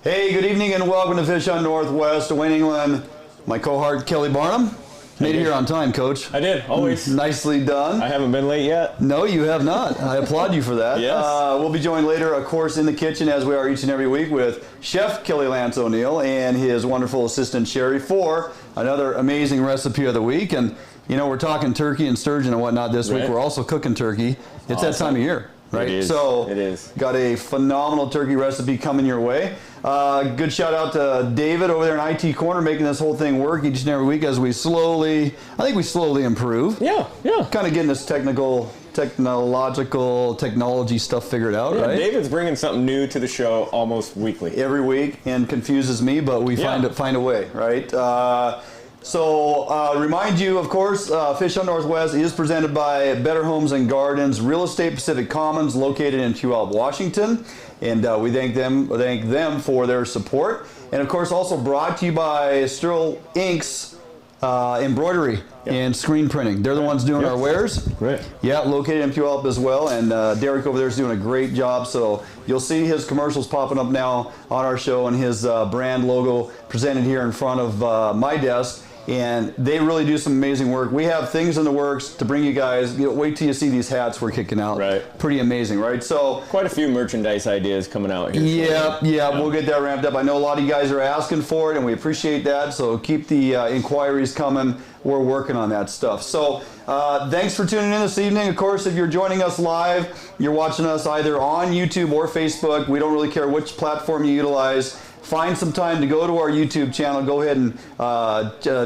Hey, good evening and welcome to Fish Hunt Northwest. Duane, Inglin, my cohort Kelly Barnum. Made it here on time, Coach. I did, always. Nicely done. I haven't been late yet. No, you have not. I applaud you for that. Yes. We'll be joined later, of course, in the kitchen, as we are each and every week, with Chef Kelly Lance O'Neill and his wonderful assistant, Sherry, for another amazing recipe of the week. And, you know, we're talking turkey and sturgeon and whatnot this week. We're also cooking turkey. It's that time of year. Right? It is. So it is. Got a phenomenal turkey recipe coming your way. Good shout out to David over there in IT Corner making this whole thing work each and every week as we slowly improve. Yeah. Kind of getting this technology stuff figured out, right? David's bringing something new to the show almost weekly. Every week, and confuses me, but we find a way, right? So remind you, of course, Fish Hunt Northwest is presented by Better Homes and Gardens, Real Estate Pacific Commons, located in Puyallup, Washington, and we thank them for their support. And of course, also brought to you by Sterl Inks Embroidery and Screen Printing. They're the ones doing our wares. Right. Yeah, located in Puyallup as well, and Derek over there is doing a great job. So you'll see his commercials popping up now on our show, and his brand logo presented here in front of my desk. And they really do some amazing work. We have things in the works to bring you guys. Wait till you see these hats we're kicking out. Right. Pretty amazing, right? So quite a few merchandise ideas coming out here. Yeah, we'll get that ramped up. I know a lot of you guys are asking for it, and we appreciate that. So keep the inquiries coming. We're working on that stuff. So thanks for tuning in this evening. Of course, if you're joining us live, you're watching us either on YouTube or Facebook. We don't really care which platform you utilize. Find some time to go to our YouTube channel. Go ahead and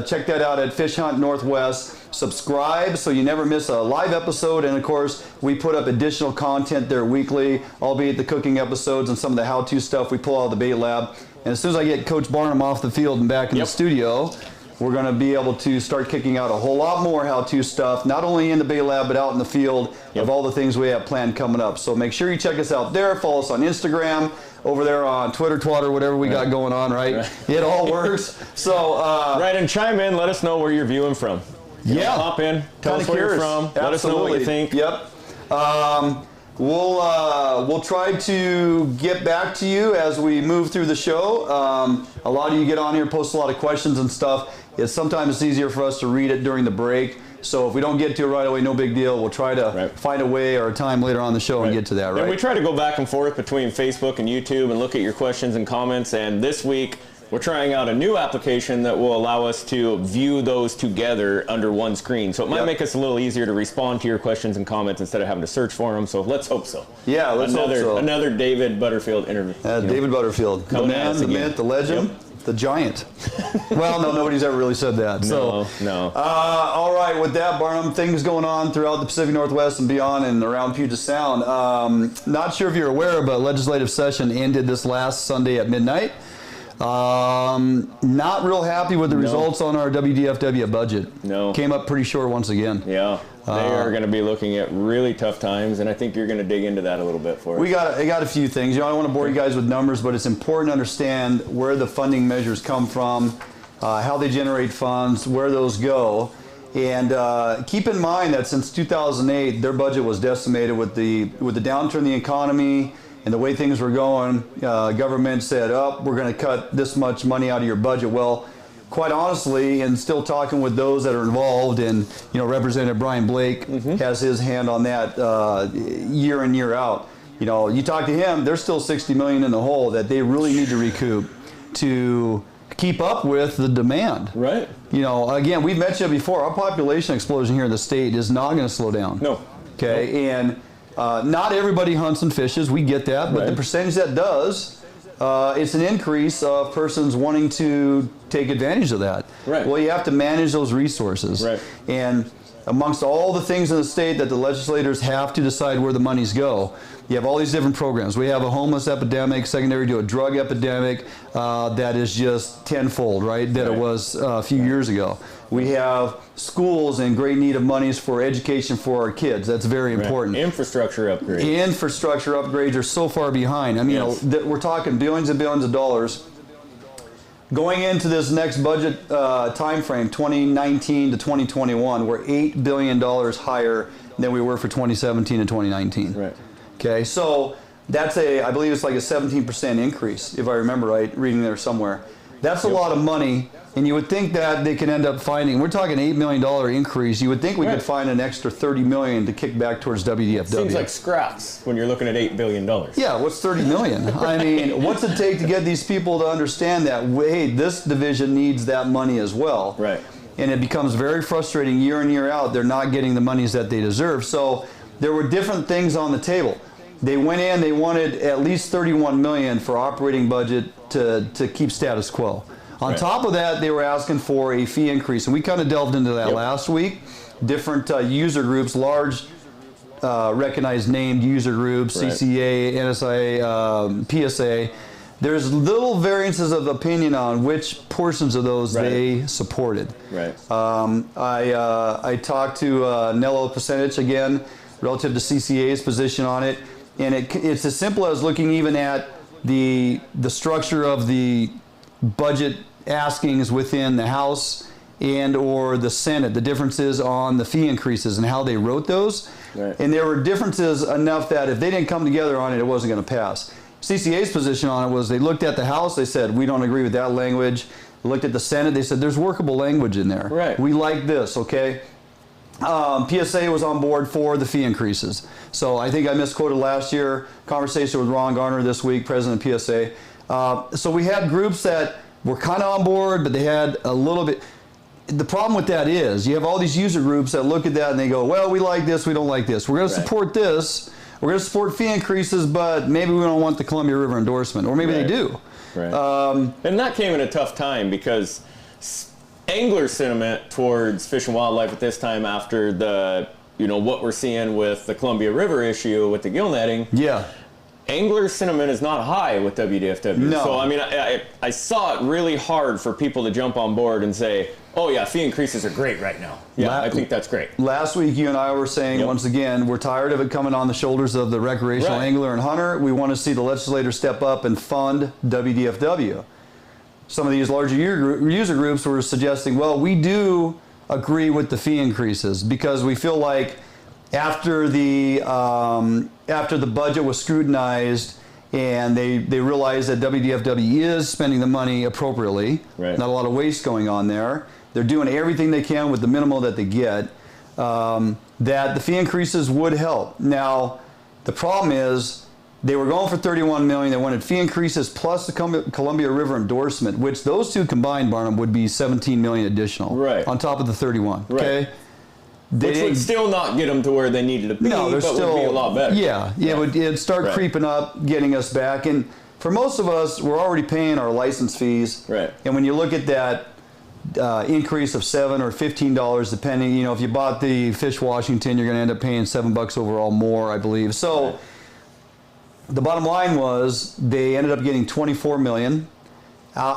check that out at Fish Hunt Northwest. Subscribe so you never miss a live episode. And of course, we put up additional content there weekly, albeit the cooking episodes and some of the how-to stuff we pull out of the bait lab. And as soon as I get Coach Barnum off the field and back in the studio, we're going to be able to start kicking out a whole lot more how-to stuff, not only in the bait lab, but out in the field of all the things we have planned coming up. So make sure you check us out there. Follow us on Instagram, over there on Twitter, Twatter, whatever we got going on, right? It all works. So right, and chime in. Let us know where you're viewing from. Pop in. Tell us where you're from. Absolutely. Let us know what you think. Yep. We'll try to get back to you as we move through the show. A lot of you get on here, post a lot of questions and stuff. Sometimes it's easier for us to read it during the break. So if we don't get to it right away, no big deal. We'll try to find a way or a time later on the show and get to that, right? And we try to go back and forth between Facebook and YouTube and look at your questions and comments. And this week, we're trying out a new application that will allow us to view those together under one screen. So it might make us a little easier to respond to your questions and comments instead of having to search for them. So let's hope so. Yeah, let's hope so. Another David Butterfield interview. David Butterfield, the man, the myth, the legend. The giant. Well, no, nobody's ever really said that. No. All right, with that, Barnum, things going on throughout the Pacific Northwest and beyond and around Puget Sound. Not sure if you're aware, but legislative session ended this last Sunday at midnight. Not real happy with the results on our WDFW budget. No. Came up pretty short once again. Yeah. They are going to be looking at really tough times, and I think you're going to dig into that a little bit for us. I got a few things. I don't want to bore you guys with numbers, but it's important to understand where the funding measures come from, how they generate funds, where those go. And keep in mind that since 2008, their budget was decimated with the downturn in the economy and the way things were going. Government said, we're going to cut this much money out of your budget. Well, quite honestly, and still talking with those that are involved, and Representative Brian Blake has his hand on that year in, year out. You talk to him, there's still $60 million in the hole that they really need to recoup to keep up with the demand. Right. Again, we've mentioned it before, our population explosion here in the state is not going to slow down. No. Okay, and not everybody hunts and fishes, we get that, but the percentage that does, it's an increase of persons wanting to take advantage of that. Right. Well, you have to manage those resources. Right. And amongst all the things in the state that the legislators have to decide where the monies go, you have all these different programs. We have a homeless epidemic, secondary to a drug epidemic that is just tenfold, right, that it was a few years ago. We have schools in great need of monies for education for our kids. That's very important. Infrastructure upgrades. Infrastructure upgrades are so far behind. I mean, we're talking billions and billions of dollars. Going into this next budget time frame, 2019 to 2021, we're $8 billion higher than we were for 2017 and 2019. Right. Okay, so That's I believe it's like a 17% increase, if I remember right, reading there somewhere. That's a lot of money, and you would think that they could end up finding, we're talking $8 million increase, you would think we could find an extra $30 million to kick back towards WDFW. Seems like scraps when you're looking at $8 billion. Yeah, what's $30 million? I mean, what's it take to get these people to understand that, hey, this division needs that money as well? Right. And it becomes very frustrating year in, year out. They're not getting the monies that they deserve. So there were different things on the table. They went in, they wanted at least $31 million for operating budget to keep status quo. On top of that, they were asking for a fee increase, and we kind of delved into that last week. Different user groups, large recognized named user groups, CCA, NSIA, PSA. There's little variances of opinion on which portions of those they supported. Right. I talked to Nello Pasenich again relative to CCA's position on it. And it's as simple as looking even at the structure of the budget askings within the House and or the Senate, the differences on the fee increases and how they wrote those. Right. And there were differences enough that if they didn't come together on it, it wasn't going to pass. CCA's position on it was they looked at the House, they said, we don't agree with that language. They looked at the Senate, they said, there's workable language in there. Right. We like this, okay? PSA was on board for the fee increases. So I think I misquoted last year. Conversation with Ron Garner this week, president of PSA. So we had groups that were kind of on board, but they had a little bit. The problem with that is you have all these user groups that look at that and they go, well, we like this, we don't like this. We're going to support this. We're going to support fee increases, but maybe we don't want the Columbia River endorsement, or maybe they do. Right. And that came at a tough time because angler sentiment towards Fish and Wildlife at this time after the, what we're seeing with the Columbia River issue with the gill netting. Yeah. Angler sentiment is not high with WDFW. No. So, I mean, I saw it really hard for people to jump on board and say, oh, yeah, fee increases are great right now. Yeah, I think that's great. Last week, you and I were saying, once again, we're tired of it coming on the shoulders of the recreational angler and hunter. We want to see the legislators step up and fund WDFW. Some of these larger user groups were suggesting, well, we do agree with the fee increases because we feel like after the budget was scrutinized and they realized that WDFW is spending the money appropriately, not a lot of waste going on there. They're doing everything they can with the minimal that they get, that the fee increases would help. Now, the problem is they were going for $31 million. They wanted fee increases plus the Columbia River endorsement, which those two combined, Barnum, would be $17 million additional on top of the 31. Okay. Which would still not get them to where they needed to be, but would be a lot better. Yeah, it'd start creeping up, getting us back. And for most of us, we're already paying our license fees. Right. And when you look at that increase of $7 or $15, depending, if you bought the Fish Washington, you're going to end up paying $7 overall more, I believe. So the bottom line was they ended up getting $24 million.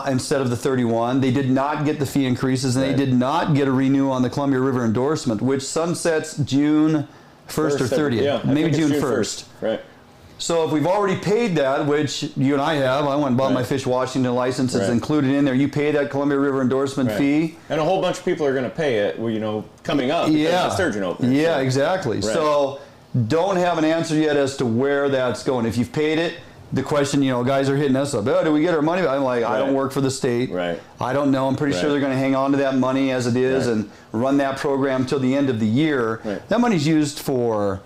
Instead of the 31. They did not get the fee increases, and they did not get a renew on the Columbia River endorsement, which sunsets June 1st or 30th. Yeah, maybe June 1st. Right. So if we've already paid that, which you and I have, I went and bought my Fish Washington license, it's included in there. You pay that Columbia River endorsement fee. And a whole bunch of people are going to pay it, coming up because of the sturgeon opener. Yeah, exactly. So don't have an answer yet as to where that's going. If you've paid it, the question, guys are hitting us up. Oh, do we get our money? I'm like, I don't work for the state. I don't know. I'm pretty sure they're going to hang on to that money as it is and run that program till the end of the year. That money's used for,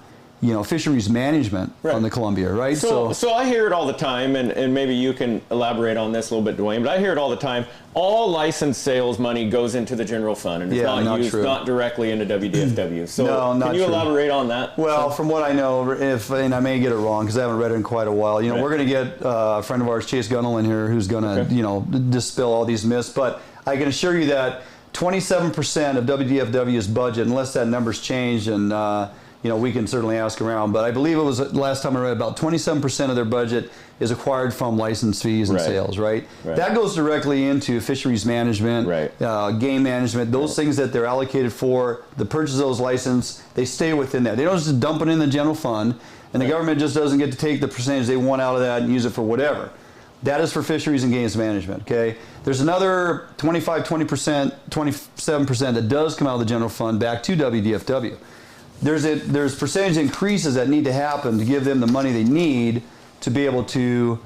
fisheries management on the Columbia, right? So I hear it all the time, and maybe you can elaborate on this a little bit, Duane, but I hear it all the time. All license sales money goes into the general fund, and it's not used directly into WDFW. So can you elaborate on that? Well, from what I know, and I may get it wrong because I haven't read it in quite a while, we're going to get a friend of ours, Chase Gunnell, in here who's going to, dispel all these myths. But I can assure you that 27% of WDFW's budget, unless that number's changed, and we can certainly ask around, but I believe it was last time I read about 27% of their budget is acquired from license fees and sales, right? That goes directly into fisheries management, game management, those things that they're allocated for, the purchase of those licenses, they stay within that. They don't just dump it in the general fund, and the government just doesn't get to take the percentage they want out of that and use it for whatever. That is for fisheries and games management, okay? There's another 25, 20%, 27% that does come out of the general fund back to WDFW. There's percentage increases that need to happen to give them the money they need to be able to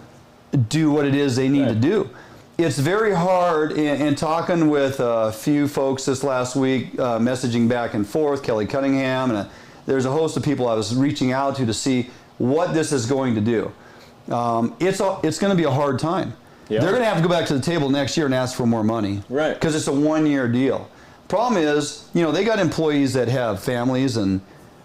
do what it is they need to do. It's very hard, in talking with a few folks this last week, messaging back and forth, Kelly Cunningham, and there's a host of people I was reaching out to see what this is going to do. It's going to be a hard time. Yeah. They're going to have to go back to the table next year and ask for more money. Right. Because it's a one-year deal. Problem is, they got employees that have families and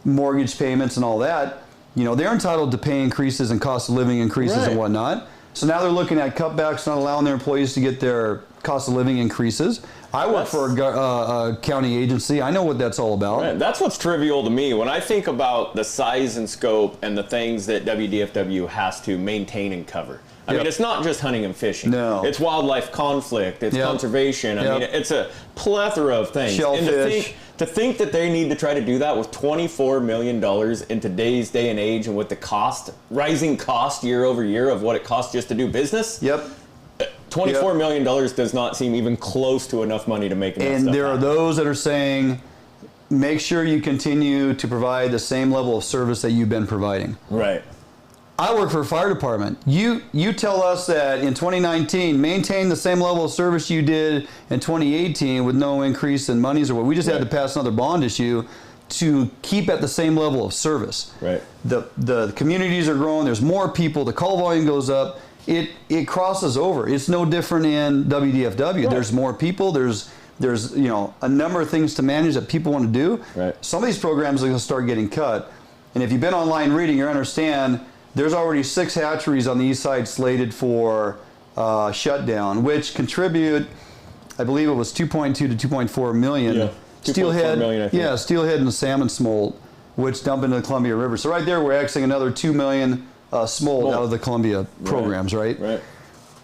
mortgage payments and all that. They're entitled to pay increases and cost of living increases and whatnot. So now they're looking at cutbacks, not allowing their employees to get their cost of living increases. I work for a county agency. I know what that's all about. Right. That's what's trivial to me. When I think about the size and scope and the things that WDFW has to maintain and cover. I mean, it's not just hunting and fishing. No. It's wildlife conflict. It's conservation. I mean, it's a plethora of things. Shellfish. And to think that they need to try to do that with $24 million in today's day and age, and with the rising cost year over year of what it costs just to do business. $24 million does not seem even close to enough money to make it. And there are those that are saying, make sure you continue to provide the same level of service that you've been providing. Right. I work for a fire department. You tell us that in 2019, maintain the same level of service you did in 2018 with no increase in monies or what. We just had to pass another bond issue to keep at the same level of service. Right. The communities are growing. There's more people. The call volume goes up. It crosses over. It's no different in WDFW. Right. There's more people. There's a number of things to manage that people want to do. Right. Some of these programs are going to start getting cut. And if you've been online reading, you understand there's already 6 hatcheries on the east side slated for shutdown, which contribute, I believe it was 2.2 to 2.4 million. Yeah, 2.4 million, I think. Yeah, steelhead and salmon smolt, which dump into the Columbia River. So right there, we're exiting another 2 million smolt out of the Columbia programs, right? Right.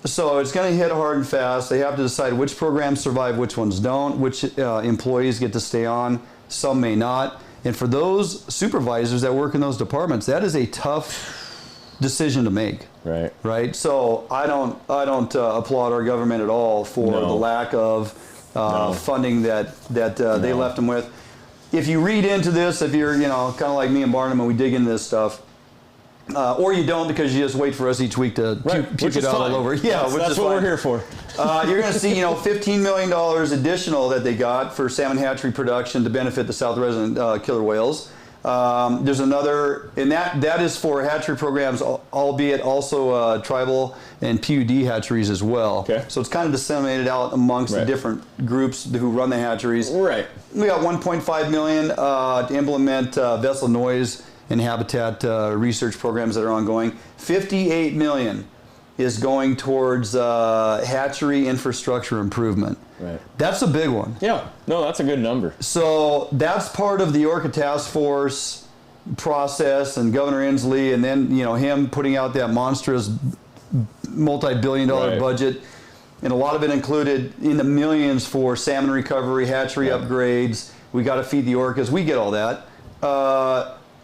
So it's going to hit hard and fast. They have to decide which programs survive, which ones don't, which employees get to stay on, some may not. And for those supervisors that work in those departments, that is a tough decision to make. Right. So I don't applaud our government at all for the lack of funding that they left them with. If you read into this, if you're kind of like me and Barnum and we dig into this stuff, or you don't because you just wait for us each week to puke it out all over. Yeah, that's what we're here for. You're going to see $15 million additional that they got for salmon hatchery production to benefit the South resident killer whales. There's another, and that is for hatchery programs, albeit also tribal and PUD hatcheries as well. Okay. So it's kind of disseminated out amongst the different groups who run the hatcheries. Right. We got 1.5 million to implement vessel noise and habitat research programs that are ongoing. 58 million is going towards hatchery infrastructure improvement. Right. That's a big one. Yeah, no, that's a good number. So that's part of the Orca Task Force process, and Governor Inslee, and then him putting out that monstrous multi-billion-dollar budget, and a lot of it included in the millions for salmon recovery, hatchery upgrades. We got to feed the orcas. We get all that.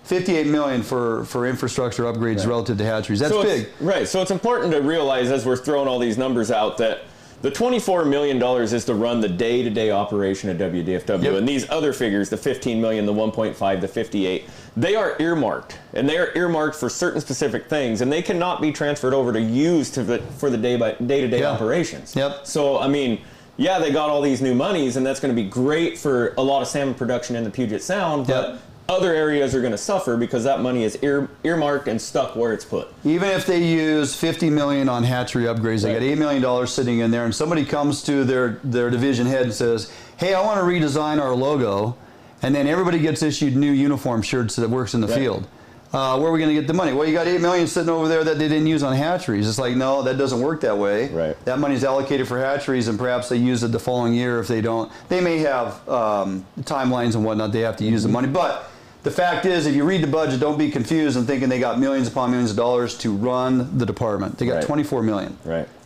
58 million for infrastructure upgrades relative to hatcheries. That's big. Right. So it's important to realize as we're throwing all these numbers out that the $24 million is to run the day-to-day operation of WDFW. Yep. And these other figures, the 15 million, the 1.5, the 58, they are earmarked. And they are earmarked for certain specific things. And they cannot be transferred over to use for the day-to-day operations. Yep. So, I mean, yeah, they got all these new monies, and that's going to be great for a lot of salmon production in the Puget Sound. But other areas are going to suffer because that money is earmarked and stuck where it's put. Even if they use $50 million on hatchery upgrades, they got $8 million sitting in there, and somebody comes to their division head and says, hey, I want to redesign our logo, and then everybody gets issued new uniform shirts that works in the field. Where are we going to get the money? Well, you got $8 million sitting over there that they didn't use on hatcheries. It's like, no, that doesn't work that way. Right. That money's allocated for hatcheries, and perhaps they use it the following year if they don't. They may have timelines and whatnot. They have to use the money, but the fact is, if you read the budget, don't be confused and thinking they got millions upon millions of dollars to run the department. They got 24 million,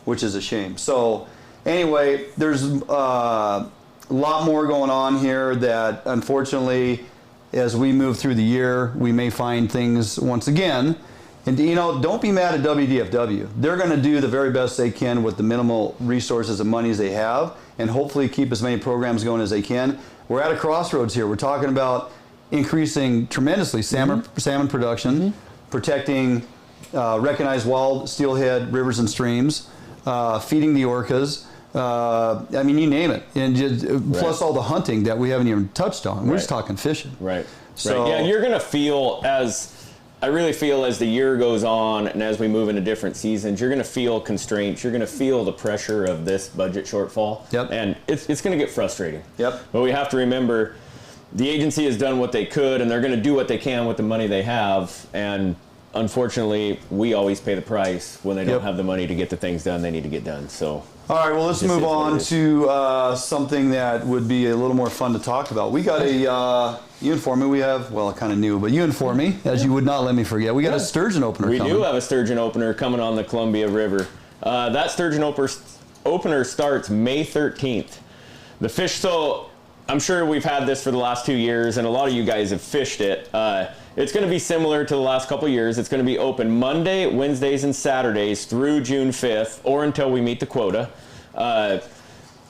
which is a shame. So anyway, there's a lot more going on here that unfortunately, as we move through the year, we may find things once again. And don't be mad at WDFW. They're going to do the very best they can with the minimal resources and monies they have, and hopefully keep as many programs going as they can. We're at a crossroads here. We're talking about increasing tremendously salmon production, protecting recognize wild steelhead rivers and streams, feeding the orcas. I mean, you name it, and just, plus all the hunting that we haven't even touched on. We're just talking fishing. Right. So, yeah, and you're going to feel I really feel as the year goes on and as we move into different seasons, you're going to feel constraints. You're going to feel the pressure of this budget shortfall. Yep. And it's going to get frustrating. Yep. But we have to remember the agency has done what they could, and they're going to do what they can with the money they have. And unfortunately, we always pay the price when they don't have the money to get the things done they need to get done. So. All right, well, let's move on to something that would be a little more fun to talk about. We got you inform me, we have, well, kind of new, but you inform me, as you would not let me forget. We got a sturgeon opener coming. We do have a sturgeon opener coming on the Columbia River. That sturgeon opener starts May 13th. The fish, so I'm sure we've had this for the last 2 years, and a lot of you guys have fished it. It's going to be similar to the last couple of years. It's going to be open Monday, Wednesdays, and Saturdays through June 5th, or until we meet the quota.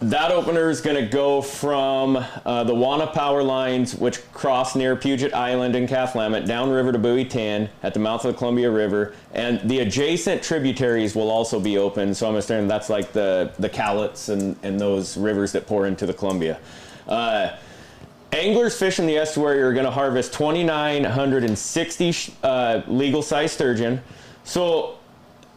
That opener is going to go from the Wana power lines, which cross near Puget Island and Cathlamet, downriver to Buoy 10 at the mouth of the Columbia River, and the adjacent tributaries will also be open. So I'm assuming that's like the Cowlitz and those rivers that pour into the Columbia. Anglers fishing the estuary are going to harvest 2,960 legal-sized sturgeon. So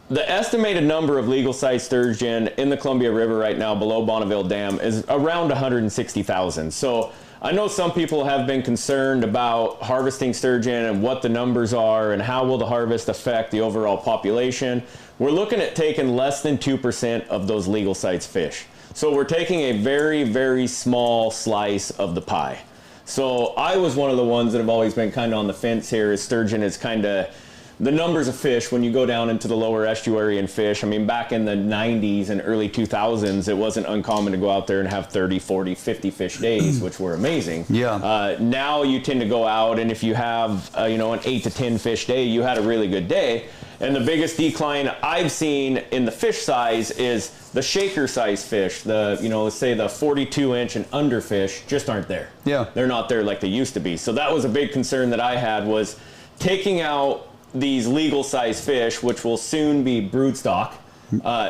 the estimated number of legal-sized sturgeon in the Columbia River right now below Bonneville Dam is around 160,000. So I know some people have been concerned about harvesting sturgeon and what the numbers are and how will the harvest affect the overall population. We're looking at taking less than 2% of those legal-sized fish. So we're taking a very, very small slice of the pie. So I was one of the ones that have always been kind of on the fence here, is sturgeon is kind of the numbers of fish when you go down into the lower estuary and fish. I mean, back in the 90s and early 2000s, it wasn't uncommon to go out there and have 30, 40, 50 fish days, which were amazing. Yeah. Now you tend to go out, and if you have, an 8 to 10 fish day, you had a really good day. And the biggest decline I've seen in the fish size is the shaker size fish. The, let's say the 42-inch and under fish just aren't there. Yeah. They're not there like they used to be. So that was a big concern that I had, was taking out these legal size fish, which will soon be broodstock.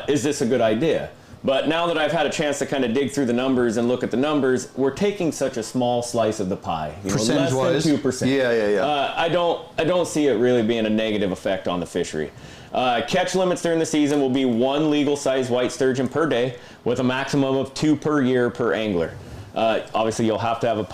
Is this a good idea? But now that I've had a chance to kind of dig through the numbers and look at the numbers, we're taking such a small slice of the pie. Percentage-wise? Less than 2%. Yeah. I don't see it really being a negative effect on the fishery. Catch limits during the season will be 1 legal-sized white sturgeon per day, with a maximum of 2 per year per angler. Obviously, you'll have to have a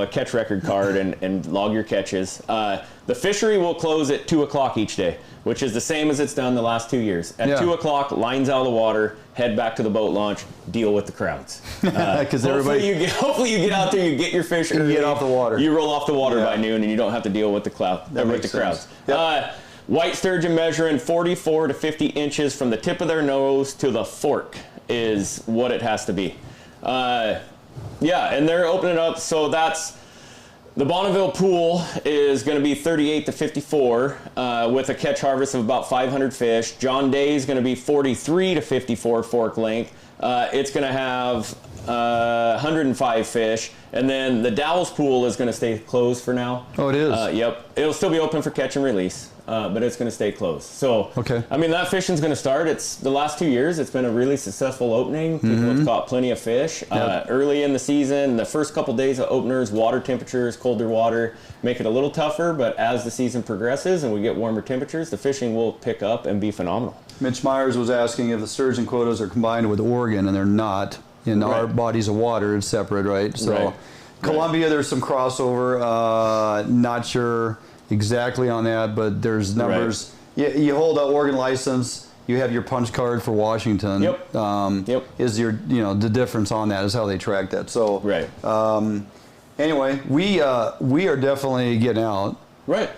catch record card and log your catches. The fishery will close at 2 o'clock each day, which is the same as it's done the last 2 years. At 2 o'clock, lines out of the water, head back to the boat launch, deal with the crowds. Because hopefully you get out there, you get your fish early, get off the water. You roll off the water by noon, and you don't have to deal with the crowds. Yep. White sturgeon measuring 44 to 50 inches from the tip of their nose to the fork is what it has to be. And they're opening up, so that's the Bonneville pool is going to be 38 to 54 with a catch harvest of about 500 fish. John Day is going to be 43 to 54 fork length. It's going to have 105 fish. And then the Dowell's pool is going to stay closed for now. Oh, it is? Yep. It'll still be open for catch and release, but it's going to stay closed. So, okay. I mean, that fishing's going to start. It's the last 2 years, it's been a really successful opening. People have caught plenty of fish. Early in the season, the first couple days of openers, water temperatures, colder water, make it a little tougher. But as the season progresses and we get warmer temperatures, the fishing will pick up and be phenomenal. Mitch Myers was asking if the sturgeon quotas are combined with Oregon, and they're not. In our bodies of water, it's separate, right? So Columbia, there's some crossover. Not sure exactly on that, but there's numbers. You hold an Oregon license, you have your punch card for Washington. Is your the difference on that is how they track that. So anyway, we are definitely getting out. Right.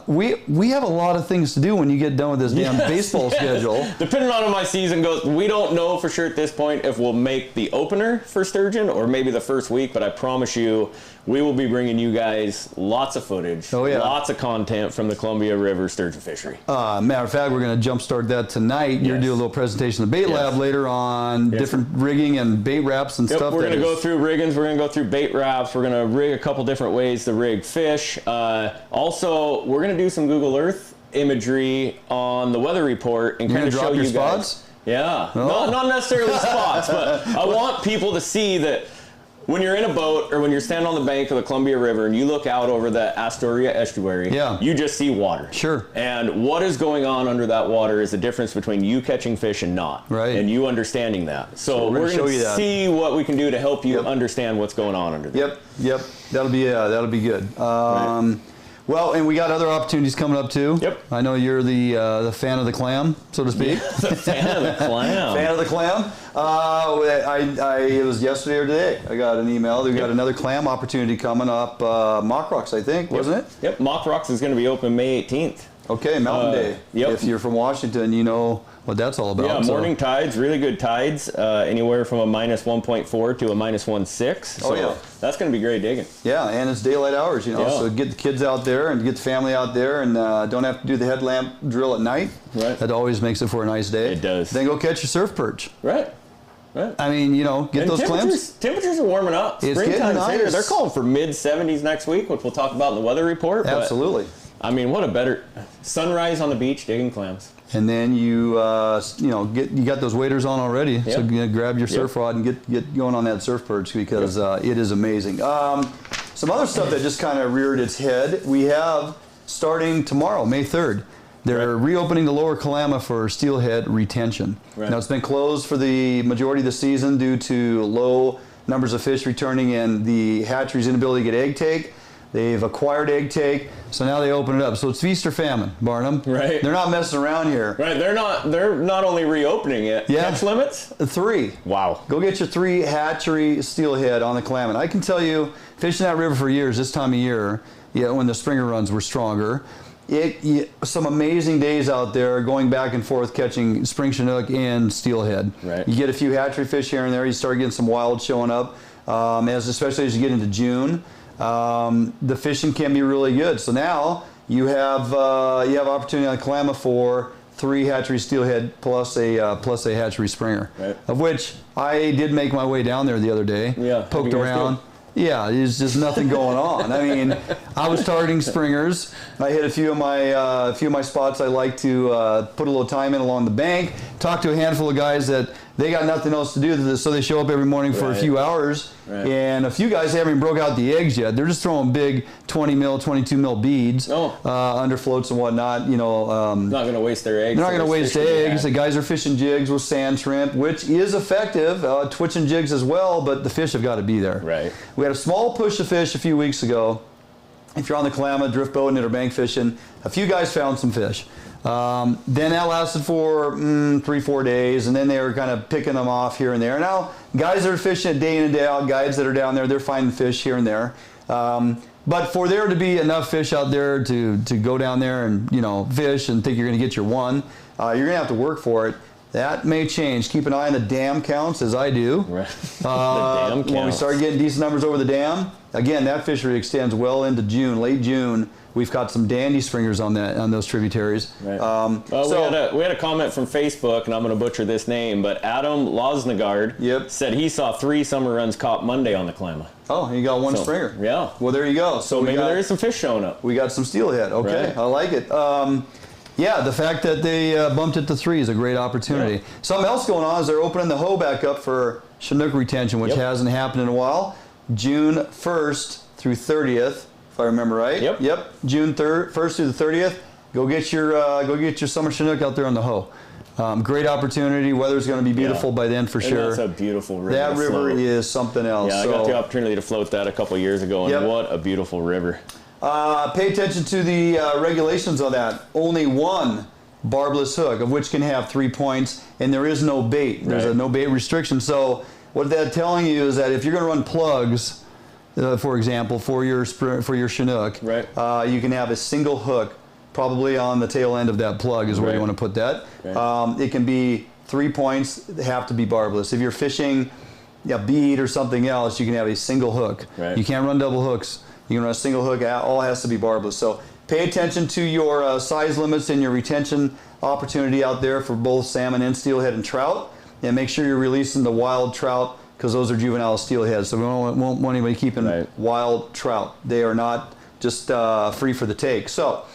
We have a lot of things to do when you get done with this damn baseball schedule. Depending on how my season goes, we don't know for sure at this point if we'll make the opener for sturgeon or maybe the first week, but I promise you we will be bringing you guys lots of footage, lots of content from the Columbia River sturgeon fishery. Matter of fact, we're going to jumpstart that tonight. You're going to do a little presentation of the bait lab later on different rigging and bait wraps and stuff. We're going to go through riggings. We're going to go through bait wraps. We're going to rig a couple different ways to rig fish. Also, we're going to do some Google Earth imagery on the weather report and kind of show you guys. Spots? Yeah, Oh. not necessarily spots, but I want people to see that when you're in a boat or when you're standing on the bank of the Columbia River and you look out over the Astoria estuary, you just see water. Sure. And what is going on under that water is the difference between you catching fish and not. Right. And you understanding that. So we're going to see what we can do to help you understand what's going on under there. Yep. That'll be good. Right. Well, and we got other opportunities coming up too. Yep. I know you're the fan of the clam, so to speak. The fan of the clam. Fan of the clam. It was yesterday or today. I got an email. We got another clam opportunity coming up. Mock Rocks, I think, wasn't it? Yep. Mock Rocks is going to be open May 18th. Okay, Mountain Day. Yep. If you're from Washington, you know what that's all about. Yeah, morning tides, really good tides, anywhere from a -1.4 to a -1.6. So that's going to be great digging. Yeah, and it's daylight hours, so get the kids out there and get the family out there and don't have to do the headlamp drill at night. Right. That always makes it for a nice day. It does. Then go catch your surf perch. Right. I mean, get those clams. Temperatures are warming up. It's Springtime's nice. here. They're calling for mid-70s next week, which we'll talk about in the weather report. Absolutely. But, I mean, what a better sunrise on the beach digging clams. And then you got those waders on already. So grab your surf rod and get going on that surf perch because it is amazing. Some other stuff that just kind of reared its head. We have starting tomorrow, May 3rd. They're reopening the Lower Kalama for steelhead retention. Now it's been closed for the majority of the season due to low numbers of fish returning and the hatchery's inability to get egg take. They've acquired egg take, so now they open it up. So it's feast or famine, Barnum. Right. They're not messing around here. Right. They're not only reopening it. Catch limits? 3. Wow. Go get your 3 hatchery steelhead on the Klamath. I can tell you, fishing that river for years, this time of year, when the springer runs were stronger, some amazing days out there going back and forth catching spring chinook and steelhead. Right. You get a few hatchery fish here and there. You start getting some wild showing up, especially as you get into June. The fishing can be really good. So now you have opportunity on Kalama for 3 hatchery steelhead plus a hatchery springer, of which I did make my way down there the other day. Yeah, poked around. Yeah, there's just nothing going on. I mean, I was targeting springers. I hit a few of my spots I like to put a little time in along the bank. Talk to a handful of guys that they got nothing else to do, so they show up every morning for a few hours. And a few guys haven't even broke out the eggs yet. They're just throwing big 20 mil, 22 mil beads under floats and whatnot. Not going to waste their eggs. They're not going to waste eggs. The guys are fishing jigs with sand shrimp, which is effective. Twitching jigs as well, but the fish have got to be there. Right. We had a small push of fish a few weeks ago. If you're on the Kalama, drift boating or bank fishing, a few guys found some fish. Then that lasted for 3-4 days, and then they were kind of picking them off here and there. Now, guys that are fishing it day in and day out, guides that are down there, they're finding fish here and there. But for there to be enough fish out there to go down there and fish and think you're going to get your one, you're going to have to work for it. That may change. Keep an eye on the dam counts, as I do. Right. The dam counts. When we start getting decent numbers over the dam, again, that fishery extends well into June, late June. We've got some dandy springers on those tributaries. Right. We had a comment from Facebook, and I'm going to butcher this name, but Adam Losnagard said he saw 3 summer runs caught Monday on the Klamath. Oh, you got one springer. Yeah. Well, there you go. So maybe there is some fish showing up. We got some steelhead. Okay, right. I like it. The fact that they bumped it to 3 is a great opportunity. Yeah. Something else going on is they're opening the hoe back up for Chinook retention, which hasn't happened in a while. June 1st through 30th, if I remember right. Yep. June 1st through the 30th. Go get your summer Chinook out there on the hoe. Great opportunity. Weather's going to be beautiful by then for sure. That's a beautiful river. That river is something else. Yeah, I got the opportunity to float that a couple years ago, and what a beautiful river. Pay attention to the regulations on that. Only one barbless hook, of which can have 3 points, and there is no bait. There's a no bait restriction. So what that's telling you is that if you're going to run plugs, for example, for your Chinook, you can have a single hook, probably on the tail end of that plug is where you want to put that. It can be 3 points. They have to be barbless. If you're fishing a bead or something else, you can have a single hook. You can't run double hooks. You can run a single hook. All has to be barbless. So pay attention to your size limits and your retention opportunity out there for both salmon and steelhead and trout. And make sure you're releasing the wild trout because those are juvenile steelheads. So we won't want anybody keeping wild trout. They are not just free for the take. So,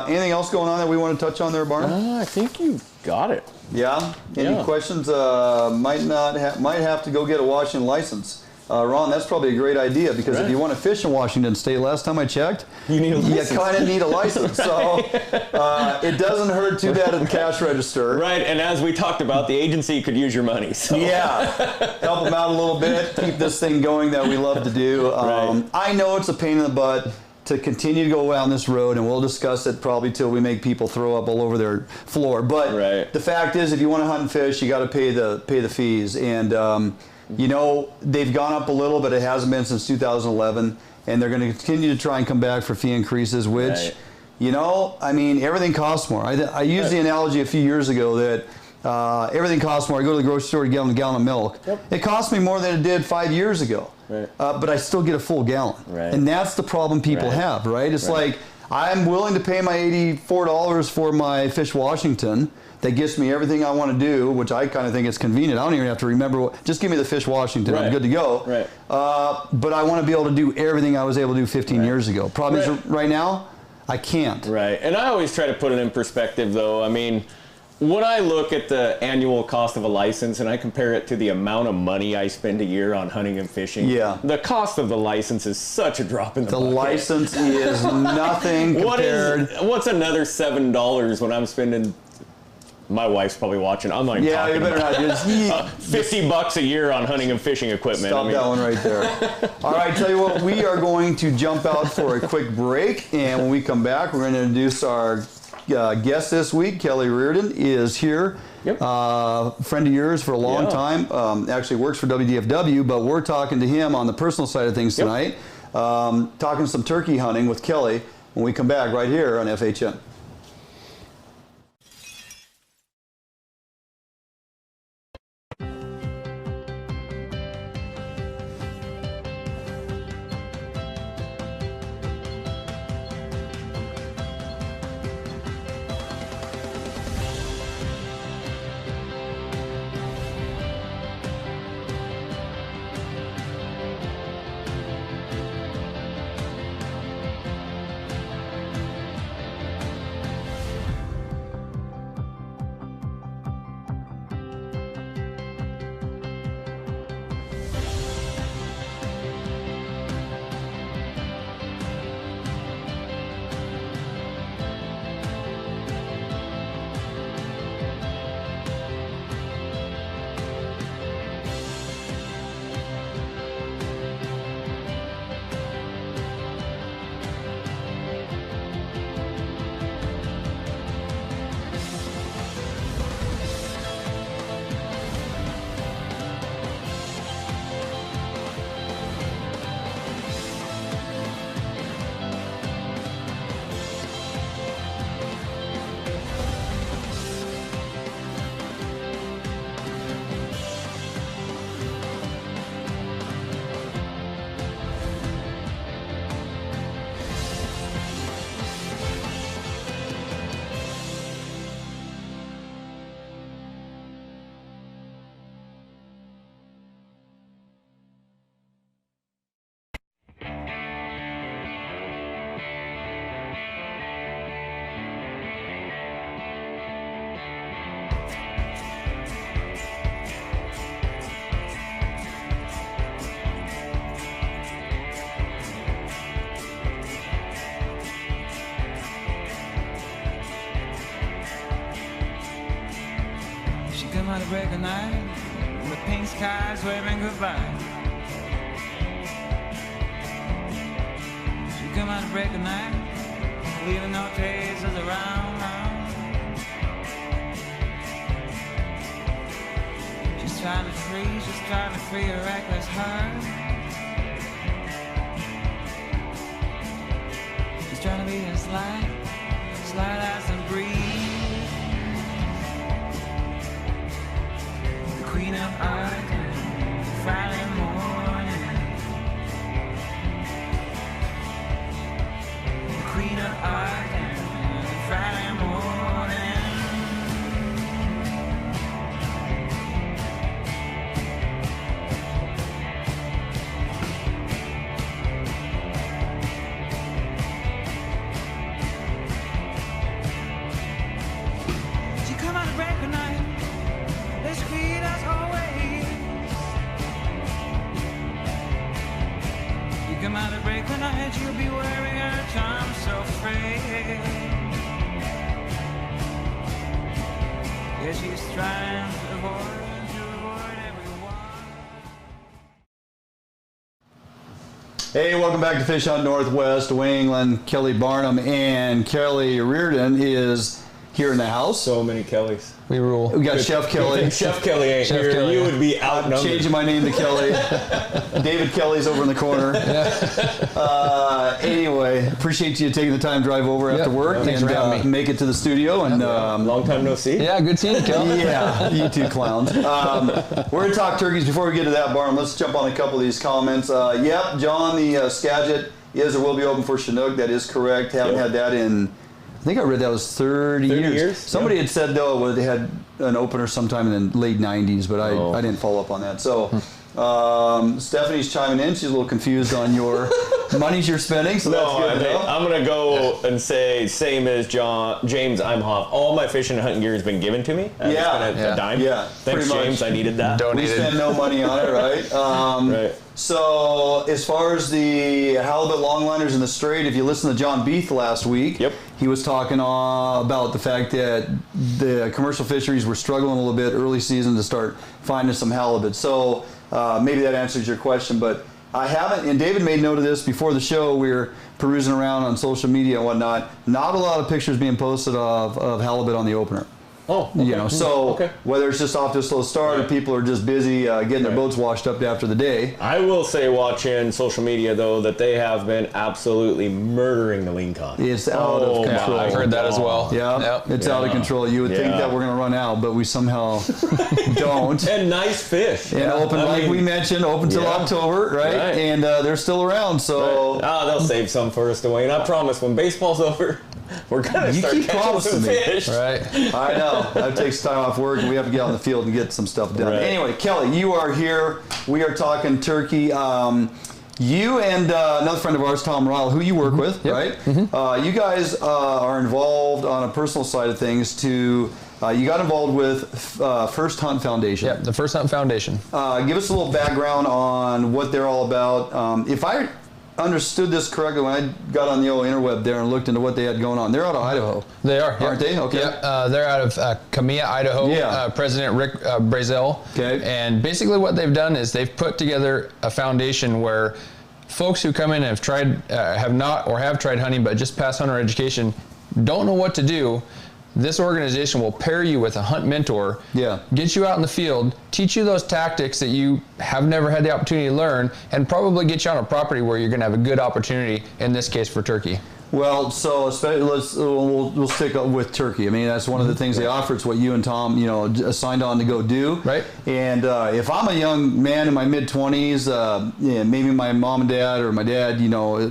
anything else going on that we want to touch on there, Barnum? I think you got it. Yeah. Any questions? Might have to go get a Washington license. Ron, that's probably a great idea because if you want to fish in Washington State, last time I checked, you kind of need a license. So it doesn't hurt too bad at the cash register. Right, and as we talked about, the agency could use your money. So. Yeah, help them out a little bit, keep this thing going that we love to do. Right. I know it's a pain in the butt to continue to go down this road, and we'll discuss it probably till we make people throw up all over their floor. But the fact is, if you want to hunt and fish, you got to pay the fees. And you know, they've gone up a little, but it hasn't been since 2011, and they're going to continue to try and come back for fee increases, which, you know, I mean, everything costs more. I used the analogy a few years ago that everything costs more. I go to the grocery store to get a gallon of milk. It costs me more than it did 5 years ago, but I still get a full gallon. And that's the problem people have, right? It's like, I'm willing to pay my $84 for my Fish Washington. That gets me everything I want to do, which I kind of think is convenient. I don't even have to remember. Just give me the Fish Washington. I'm good to go. But I want to be able to do everything I was able to do 15 years ago. Problem is, right now, I can't. And I always try to put it in perspective, though. I mean, when I look at the annual cost of a license and I compare it to the amount of money I spend a year on hunting and fishing, the cost of the license is such a drop in the bucket. The license is nothing compared. What's another $7 when I'm spending? My wife's probably watching. I'm not even talking you better about not. $50 a year on hunting and fishing equipment. Stop that one right there. All right, tell you what, we are going to jump out for a quick break, and when we come back, we're going to introduce our guest this week. Kelly Reardon is here. Friend of yours for a long time. Actually works for WDFW, but we're talking to him on the personal side of things tonight. Talking some turkey hunting with Kelly when we come back right here on FHN. Come out to break a night, and the pink skies waving goodbye. She come out to break a night, leaving no traces around. She's trying to free a reckless heart. She's trying to be as light as a breeze. Queen of Art, Friday morning. The Queen of Art, Friday morning. way. Yeah, she's trying to avoid everyone. Hey, welcome back to Fish Hunt Northwest. Duane, Inglin, Kelly Barnum, and Kelly Reardon is here in the house. So many Kellys. We rule. We got Chef Kelly. Chef Kelly ain't Chef here. Kelly. You would be I'm outnumbered. changing my name to Kelly. David Kelly's over in the corner. Anyway, appreciate you taking the time to drive over after work Thanks and for having me. make it to the studio. And Long time no see. Yeah, good seeing you, Kel. yeah, you two clowns. We're going to talk turkeys. Before we get to that, Barnum, let's jump on a couple of these comments. Yep, John, the Skagit is or will be open for Chinook. That is correct. Haven't had that in, I think I read that was 30 years. Somebody had said, though, they had an opener sometime in the late 90s, but I didn't follow up on that. So Stephanie's chiming in. She's a little confused on your monies you're spending, so that's good to know. I'm going to go and say, same as James Imhoff. All my fishing and hunting gear has been given to me. I spent a dime. Yeah, Thanks, pretty James. much. I needed that. We Donated. spend no money on it, right? Right. So as far as the halibut longliners in the Strait, if you listen to John Beath last week, he was talking about the fact that the commercial fisheries were struggling a little bit early season to start finding some halibut. So maybe that answers your question, but I haven't, and David made note of this before the show. We were perusing around on social media and whatnot. Not a lot of pictures being posted of halibut on the opener. Oh, okay. You know, so whether it's just off to a slow start or people are just busy getting their boats washed up after the day. I will say, watching social media, though, that they have been absolutely murdering the lean con. It's out of control. I've heard that as well. Yeah, it's out of control. You would think that we're going to run out, but we somehow don't. And nice fish. And open, like we mentioned, open till October, right? And they're still around, so... They'll save some for us, Duane. I promise, when baseball's over, we're going to start catching some fish. Right. I know. That takes time off work, and we have to get on the field and get some stuff done. Right. Anyway, Kelly, you are here. We are talking turkey. You and another friend of ours, Tom Ryle, who you work with, right? You guys are involved on a personal side of things you got involved with First Hunt Foundation. Yep, the First Hunt Foundation. Give us a little background on what they're all about. If I understood this correctly, when I got on the old interweb there and looked into what they had going on, they're out of Idaho. They are, aren't they? Okay. Yep. They're out of Kamia, Idaho. President Rick Brazel. Okay. And basically what they've done is they've put together a foundation where folks who come in and have tried, have tried hunting but just passed hunter education, don't know what to do. This organization will pair you with a hunt mentor, get you out in the field, teach you those tactics that you have never had the opportunity to learn, and probably get you on a property where you're going to have a good opportunity, in this case for turkey. Well, so we'll stick up with turkey. I mean, that's one of the things they offer. It's what you and Tom, signed on to go do. Right. And if I'm a young man in my mid-20s, maybe my mom and dad or my dad,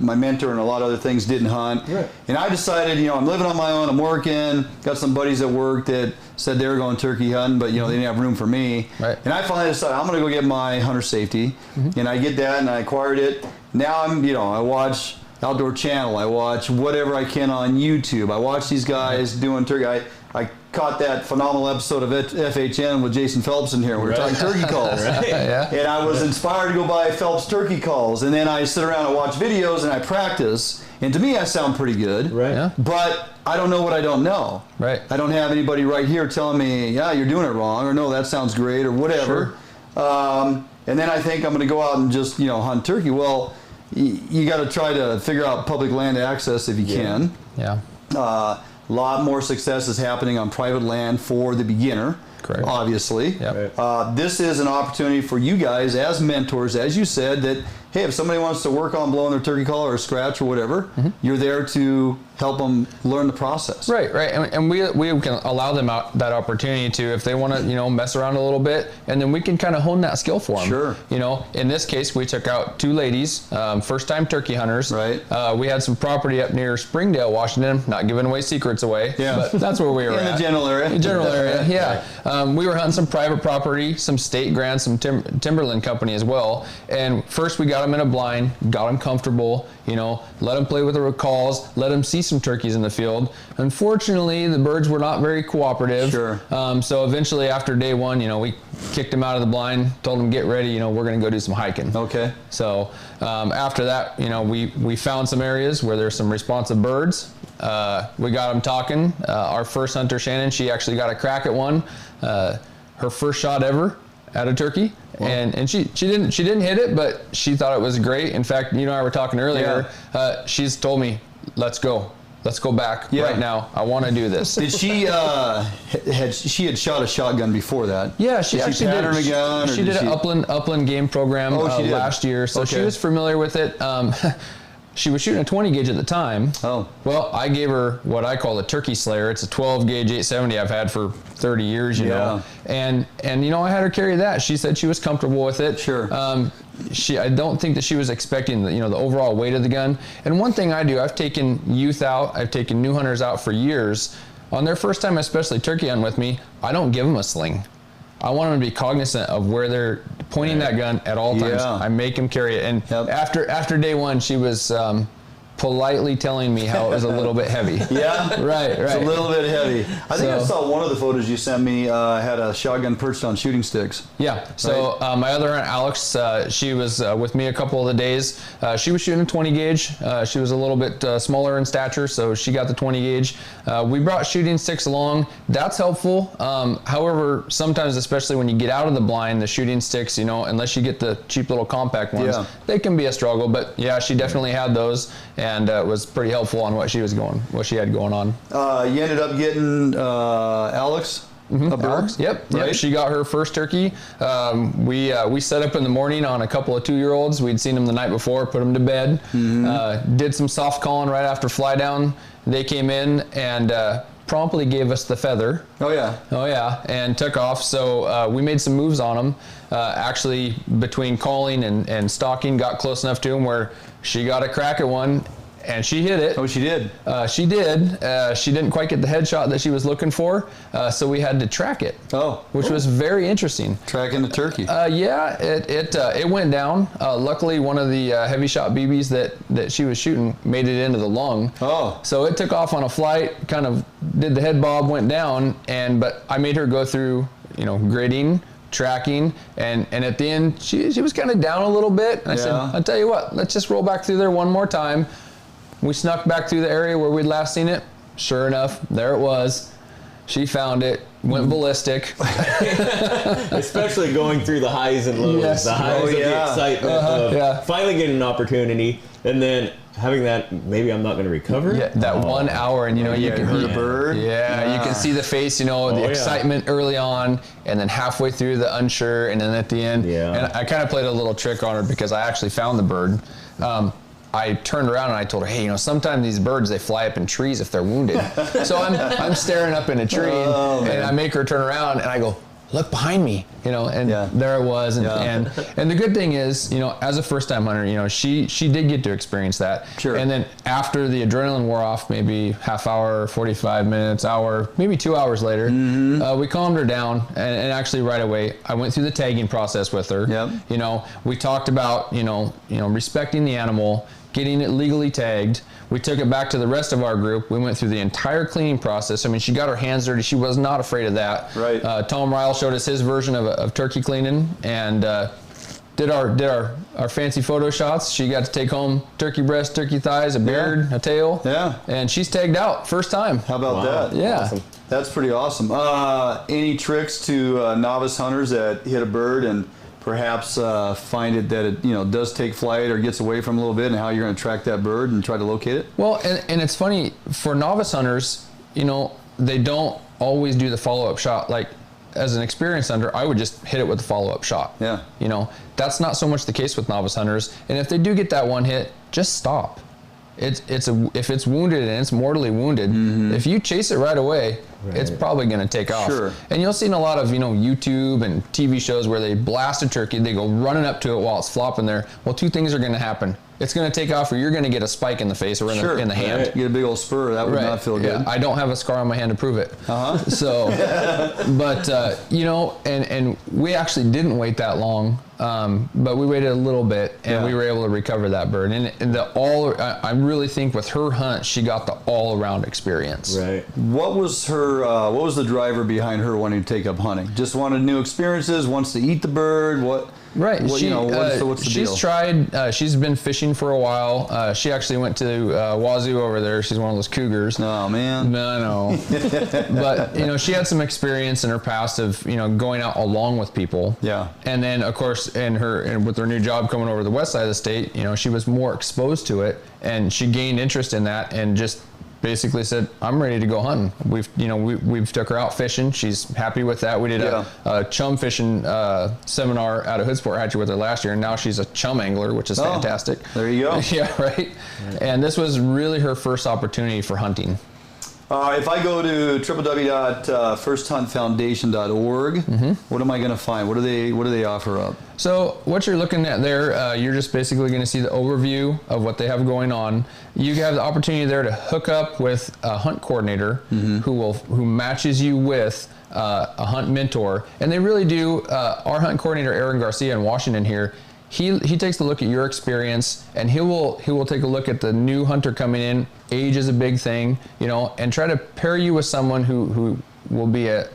my mentor and a lot of other things didn't hunt. Right. And I decided, I'm living on my own, I'm working, got some buddies at work that said they were going turkey hunting, but, they didn't have room for me. Right. And I finally decided I'm going to go get my hunter safety. And I get that and I acquired it. Now I watch Outdoor Channel. I watch whatever I can on YouTube. I watch these guys doing turkey. I caught that phenomenal episode of FHN with Jason Phelps in here. We were talking turkey calls. And I was inspired to go buy Phelps turkey calls. And then I sit around and watch videos and I practice. And to me, I sound pretty good. Right. Yeah. But I don't know what I don't know. Right. I don't have anybody right here telling me, yeah, you're doing it wrong, or no, that sounds great, or whatever. Sure. And then I think I'm going to go out and just, hunt turkey. Well, you got to try to figure out public land access if you can. Yeah. A lot more success is happening on private land for the beginner. Correct. Obviously. Yep. This is an opportunity for you guys as mentors, as you said, that, hey, if somebody wants to work on blowing their turkey call or scratch or whatever, you're there to help them learn the process. Right. And we can allow them that opportunity to, if they want to, mess around a little bit, and then we can kind of hone that skill for them. Sure. In this case, we took out 2 ladies, first-time turkey hunters. Right. We had some property up near Springdale, Washington, not giving away secrets away. Yeah. But that's where we were In at. the general area. General area, yeah. We were hunting some private property, some state grants, some timberland company as well. And first we got got them in a blind, got them comfortable, you know, let them play with the calls, let them see some turkeys in the field. Unfortunately, the birds were not very cooperative. Sure. So eventually after day one, you know, we kicked them out of the blind, told them get ready, you know, we're going to go do some hiking. Okay. So after that, you know, we found some areas where there's some responsive birds. We got them talking. Our first hunter, Shannon, she actually got a crack at one. Her first shot ever at a turkey. Wow. And she didn't hit it, but she thought it was great. In fact, you and I were talking earlier. Yeah. She's told me, let's go back right now. I want to do this. Did she had shot a shotgun before that? Yeah, she actually did. A gun, she did an upland game program last year, so she was familiar with it. She was shooting a 20 gauge at the time. Oh. Well, I gave her what I call a turkey slayer. It's a 12 gauge 870 I've had for 30 years, you know. And you know, I had her carry that. She said she was comfortable with it. Sure. I don't think that she was expecting the, you know, the overall weight of the gun. And one thing I do, I've taken youth out, I've taken new hunters out for years. On their first time, especially turkey hunting with me, I don't give them a sling. I want them to be cognizant of where they're pointing that gun at all times. I make them carry it. And after day one, she was politely telling me how it was a little bit heavy. Yeah? Right. It's a little bit heavy. I think I saw one of the photos you sent me had a shotgun perched on shooting sticks. Yeah. So my other aunt, Alex, she was with me a couple of the days. She was shooting a 20 gauge. She was a little bit smaller in stature, so she got the 20 gauge. We brought shooting sticks along. That's helpful. However, sometimes, especially when you get out of the blind, the shooting sticks, you know, unless you get the cheap little compact ones, they can be a struggle. But yeah, she definitely had those. And it was pretty helpful on what she had going on. You ended up getting Alex. A bird? Alex, yep. She got her first turkey. We set up in the morning on a couple of 2-year-olds. We'd seen them the night before, put them to bed. Did some soft calling right after fly down. They came in and promptly gave us the feather. Oh yeah, and took off. So we made some moves on them. Actually, between calling and stalking, got close enough to them where she got a crack at one, and she hit it. Oh, she did? She did. She didn't quite get the headshot that she was looking for, so we had to track it. Which was very interesting. Tracking the turkey. Yeah, it went down. Luckily, one of the heavy shot BBs that she was shooting made it into the lung. So it took off on a flight, kind of did the head bob, went down, but I made her go through, you know, grading, tracking, and at the end she was kind of down a little bit. And I said, I'll tell you what, let's just roll back through there one more time. We snuck back through the area where we'd last seen it. Sure enough, there it was. She found it, went ballistic. Especially going through the highs and lows, the highs of the excitement of finally getting an opportunity, and then having that, maybe I'm not going to recover. Yeah, that 1 hour, and you know, you can hear the bird. Yeah, you can see the face, you know, the excitement early on, and then halfway through the unsure, and then at the end. And I kind of played a little trick on her because I actually found the bird. I turned around and I told her, hey, you know, sometimes these birds, they fly up in trees if they're wounded. So I'm staring up in a tree, and I make her turn around, and I go, look behind me, you know, and there it was. And the good thing is, you know, as a first-time hunter, you know, she did get to experience that. Sure. And then after the adrenaline wore off, maybe half hour, 45 minutes, hour, maybe 2 hours later, we calmed her down, and actually right away, I went through the tagging process with her. You know, we talked about, you know, respecting the animal, getting it legally tagged. We took it back to the rest of our group. We went through the entire cleaning process. I mean, she got her hands dirty. She was not afraid of that. Right. Tom Ryle showed us his version of turkey cleaning, and did our fancy photo shots. She got to take home turkey breast, turkey thighs, a beard, a tail. And she's tagged out first time. How about that? Yeah. Awesome. That's pretty awesome. Any tricks to novice hunters that hit a bird and perhaps find it that it, you know, does take flight or gets away from a little bit, and how you're going to track that bird and try to locate it? Well, and it's funny, for novice hunters, you know, they don't always do the follow-up shot. Like, as an experienced hunter, I would just hit it with the follow-up shot. You know, that's not so much the case with novice hunters. And if they do get that one hit, just stop. If it's wounded and it's mortally wounded, if you chase it right away, it's probably going to take off. And you'll see in a lot of, you know, YouTube and TV shows where they blast a turkey, they go running up to it while it's flopping there. Well, two things are going to happen. it's going to take off or you're going to get a spike in the face or in the hand. Right. Get a big old spur. That would not feel good. Yeah, I don't have a scar on my hand to prove it. So, but, you know, and we actually didn't wait that long, but we waited a little bit and we were able to recover that bird. And I really think with her hunt, she got the all-around experience. Right. What was the driver behind her wanting to take up hunting? Just wanted new experiences, wants to eat the bird, Right. What's the she's deal? tried, she's been fishing for a while. She actually went to Wazoo over there. She's one of those cougars. Oh, man. No. But, you know, she had some experience in her past of, you know, going out along with people. Yeah. And then, of course, with her new job coming over the west side of the state, you know, she was more exposed to it and she gained interest in that and just basically said, I'm ready to go hunting. We've took her out fishing. She's happy with that. We did a chum fishing seminar out of Hoodsport Hatchery with her last year, and now she's a chum angler, which is fantastic. There you go. Yeah, right. And this was really her first opportunity for hunting. If I go to www.firsthuntfoundation.org, what am I going to find? What do they offer up? So what you're looking at there, you're just basically going to see the overview of what they have going on. You have the opportunity there to hook up with a hunt coordinator who matches you with a hunt mentor, and they really do. Our hunt coordinator, Aaron Garcia in Washington here, he takes a look at your experience, and he will take a look at the new hunter coming in. Age is a big thing, you know, and try to pair you with someone who will be a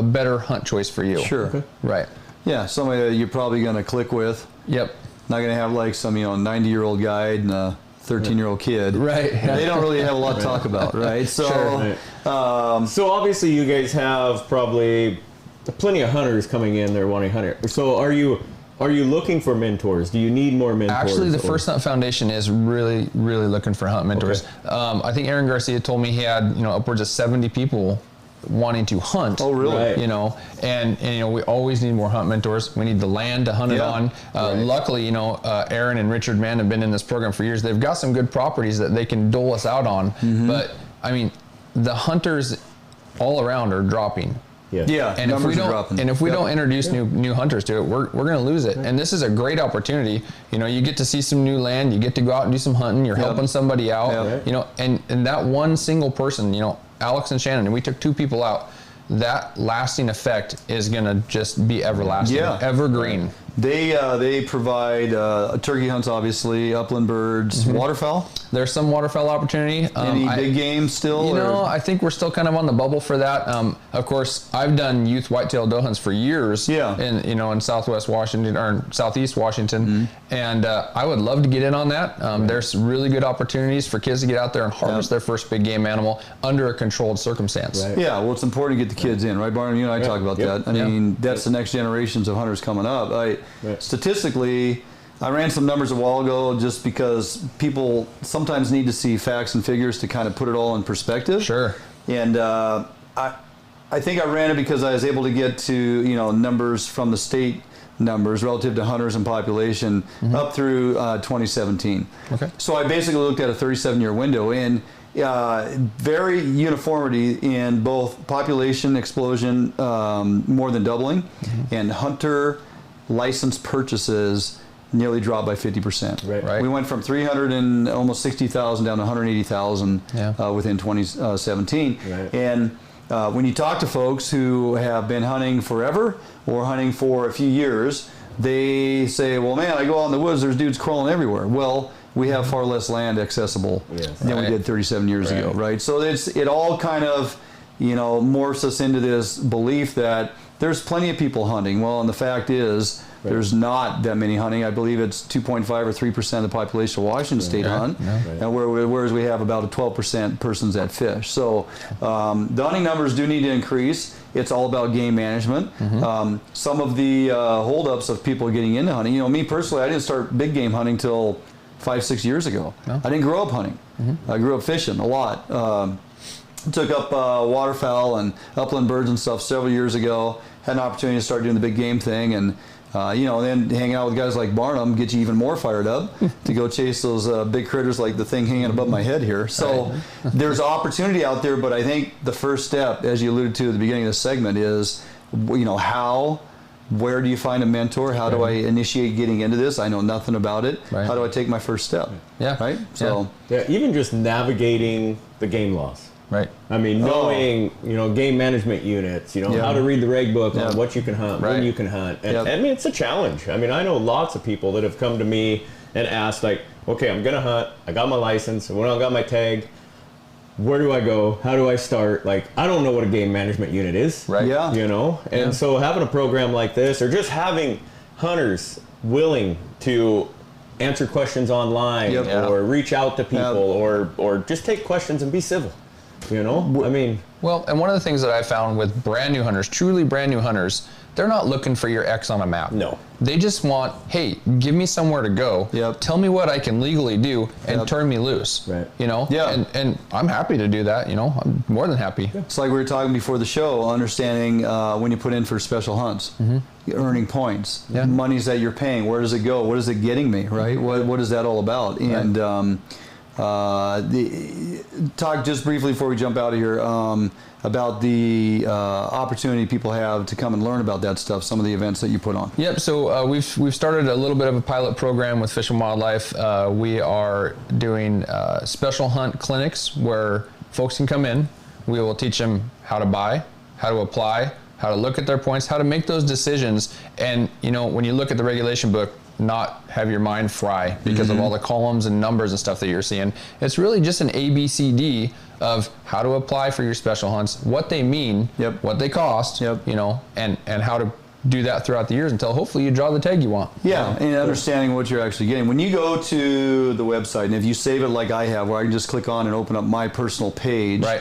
better hunt choice for you. Sure. Okay. Right. Yeah, somebody that you're probably going to click with. Yep. Not going to have like some 90-year-old guide and a 13-year-old kid. Right. They don't really have a lot to talk about, right? So, Sure. So obviously you guys have probably plenty of hunters coming in there wanting hunter. So are you looking for mentors? Do you need more mentors? Actually, the First Hunt Foundation is really, really looking for hunt mentors. Okay. I think Aaron Garcia told me he had, upwards of 70 people wanting to hunt. Oh, really? Right. And we always need more hunt mentors. We need the land to hunt it on. Luckily, Aaron and Richard Mann have been in this program for years. They've got some good properties that they can dole us out on. But I mean, the hunters all around are dropping. Yeah, and if we don't introduce new hunters to it, we're going to lose it. And this is a great opportunity. You get to see some new land. You get to go out and do some hunting. You're helping somebody out. And that one single person, Alex and Shannon, and we took 2 people out. That lasting effect is going to just be everlasting, evergreen. They provide turkey hunts, obviously, upland birds, waterfowl. There's some waterfowl opportunity. Any big game still? I think we're still kind of on the bubble for that. Of course, I've done youth whitetail doe hunts for years. In Southwest Washington or Southeast Washington, and I would love to get in on that. There's really good opportunities for kids to get out there and harvest their first big game animal under a controlled circumstance. Right. Yeah, well, it's important to get the kids in, right, Barnum? You and I talk about that. I mean, that's the next generations of hunters coming up. Statistically, I ran some numbers a while ago just because people sometimes need to see facts and figures to kind of put it all in perspective. Sure. And I think I ran it because I was able to get to numbers from the state numbers relative to hunters and population up through 2017. Okay. So I basically looked at a 37-year window and very uniformity in both population explosion, more than doubling, and hunter license purchases nearly dropped by 50%. Right. We went from 360,000 down to 180,000 within 2017. Right. And when you talk to folks who have been hunting forever or hunting for a few years, they say, well, man, I go out in the woods, there's dudes crawling everywhere. Well, we have far less land accessible than we did 37 years ago, right? So it all kind of, morphs us into this belief that there's plenty of people hunting. Well, and the fact is, there's not that many hunting. I believe it's 2.5 or 3% of the population of Washington State hunt, and whereas we have about a 12% persons that fish. So the hunting numbers do need to increase. It's all about game management. Some of the holdups of people getting into hunting, me personally, I didn't start big game hunting till 5-6 years ago. I didn't grow up hunting. I grew up fishing a lot. Took up waterfowl and upland birds and stuff several years ago. Had an opportunity to start doing the big game thing, and then hanging out with guys like Barnum gets you even more fired up to go chase those big critters like the thing hanging above my head here. So there's opportunity out there, but I think the first step, as you alluded to at the beginning of this segment, is how where do you find a mentor? How do I initiate getting into this? I know nothing about it. Right. How do I take my first step? Yeah. Right? So, Yeah, even just navigating the game laws. Right. I mean, knowing, game management units, how to read the reg book on what you can hunt, when you can hunt. And I mean, it's a challenge. I mean, I know lots of people that have come to me and asked, like, okay, I'm going to hunt. I got my license. When I got my tag, where do I go? How do I start? Like, I don't know what a game management unit is. Right. Yeah. And so having a program like this, or just having hunters willing to answer questions online or reach out to people or just take questions and be civil. I mean, well, and one of the things that I found with brand new hunters, truly brand new hunters, they're not looking for your X on a map. No. They just want, hey, give me somewhere to go. Yep. Tell me what I can legally do and turn me loose. Right. Yeah. And I'm happy to do that. I'm more than happy. It's like we were talking before the show, understanding when you put in for special hunts, you're earning points, monies that you're paying, where does it go? What is it getting me, right? What is that all about? And talk just briefly before we jump out of here about the opportunity people have to come and learn about that stuff, some of the events that you put on. Yep, so we've started a little bit of a pilot program with Fish and Wildlife. We are doing special hunt clinics where folks can come in. We will teach them how to buy, how to apply, how to look at their points, how to make those decisions. And when you look at the regulation book, not have your mind fry because of all the columns and numbers and stuff that you're seeing. It's really just an ABCD of how to apply for your special hunts, what they mean, what they cost, and how to do that throughout the years until hopefully you draw the tag you want. Yeah, and understanding what you're actually getting. When you go to the website, and if you save it like I have, where I can just click on and open up my personal page, right.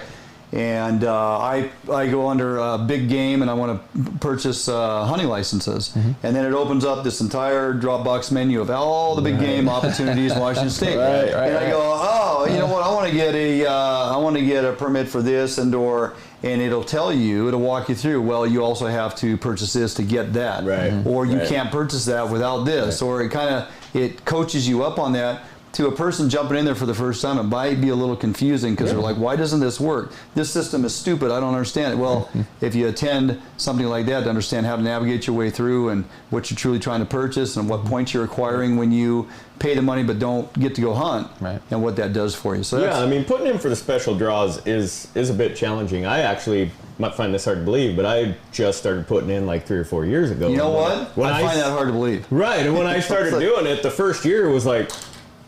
And I go under big game and I want to purchase hunting licenses. And then it opens up this entire Dropbox menu of all the big game opportunities in Washington State. And I go, oh, you know what? I want to get a permit for this and it'll tell you, it'll walk you through, well, you also have to purchase this to get that. Right. Or you can't purchase that without this. Or it coaches you up on that. To a person jumping in there for the first time, it might be a little confusing because they're like, why doesn't this work? This system is stupid. I don't understand it. Well, if you attend something like that to understand how to navigate your way through and what you're truly trying to purchase and what points you're acquiring when you pay the money but don't get to go hunt and what that does for you. So I mean, putting in for the special draws is a bit challenging. I actually might find this hard to believe, but I just started putting in like 3 or 4 years ago. You know what? I find that hard to believe. Right, and when I started doing it, the first year was like,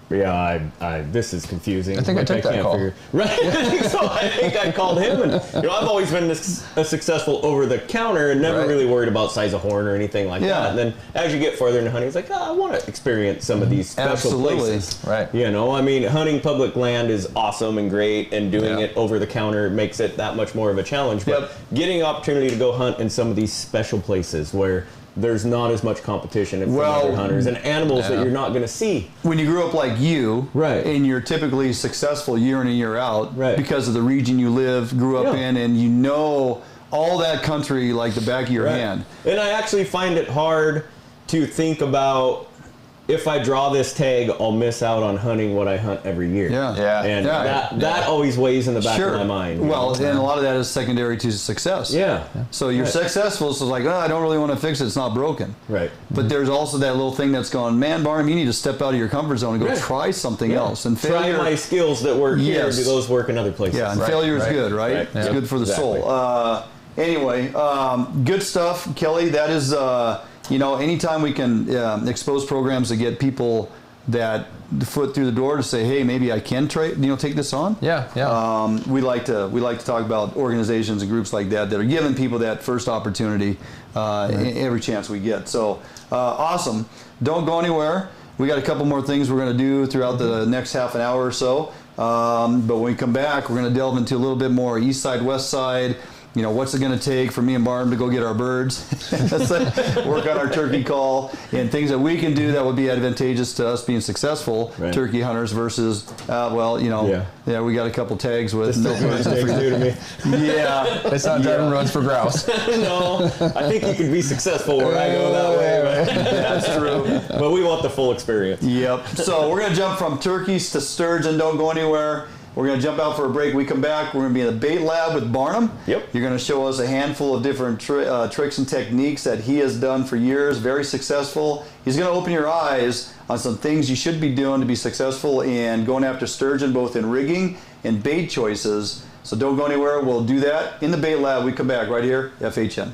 this is confusing. I think I took that call. Right, I think so. I think I called him, and I've always been a successful over the counter and never really worried about size of horn or anything like that. And then as you get further into hunting, it's like, I want to experience some of these special places. Right. I mean, hunting public land is awesome and great, and doing it over the counter makes it that much more of a challenge. But getting opportunity to go hunt in some of these special places where there's not as much competition from other hunters and animals that you're not going to see. When you grew up like you, and you're typically successful year in and year out because of the region you grew up in, and all that country like the back of your hand. And I actually find it hard to think about, if I draw this tag, I'll miss out on hunting what I hunt every year. And that always weighs in the back of my mind. Well, and a lot of that is secondary to success. So you're successful, so it's like, I don't really want to fix it, it's not broken. But there's also that little thing that's going, man, Barnum, you need to step out of your comfort zone and go try something else. And try my skills that work here, do those work in other places? Yeah, and failure is good, right? It's good for the soul. Anyway, good stuff, Kelly. That is... anytime we can expose programs to get people that foot through the door to say, hey, maybe I can take this on. We like to talk about organizations and groups like that are giving people that first opportunity every chance we get. So awesome. Don't go anywhere. We got a couple more things we're going to do throughout the next half an hour or so. But when we come back, we're going to delve into a little bit more east side, west side. What's it going to take for me and Barnum to go get our birds, work on our turkey call, and things that we can do that would be advantageous to us being successful turkey hunters versus, we got a couple tags with no birds. New to me. It's not driving roads for grouse. No, I think you could be successful where I go that way. That's true. But we want the full experience. Yep. So we're going to jump from turkeys to sturgeon. Don't go anywhere. We're going to jump out for a break. We come back. We're going to be in the bait lab with Barnum. Yep. You're going to show us a handful of different tricks and techniques that he has done for years, very successful. He's going to open your eyes on some things you should be doing to be successful in going after sturgeon, both in rigging and bait choices. So don't go anywhere. We'll do that in the bait lab. We come back right here, FHN.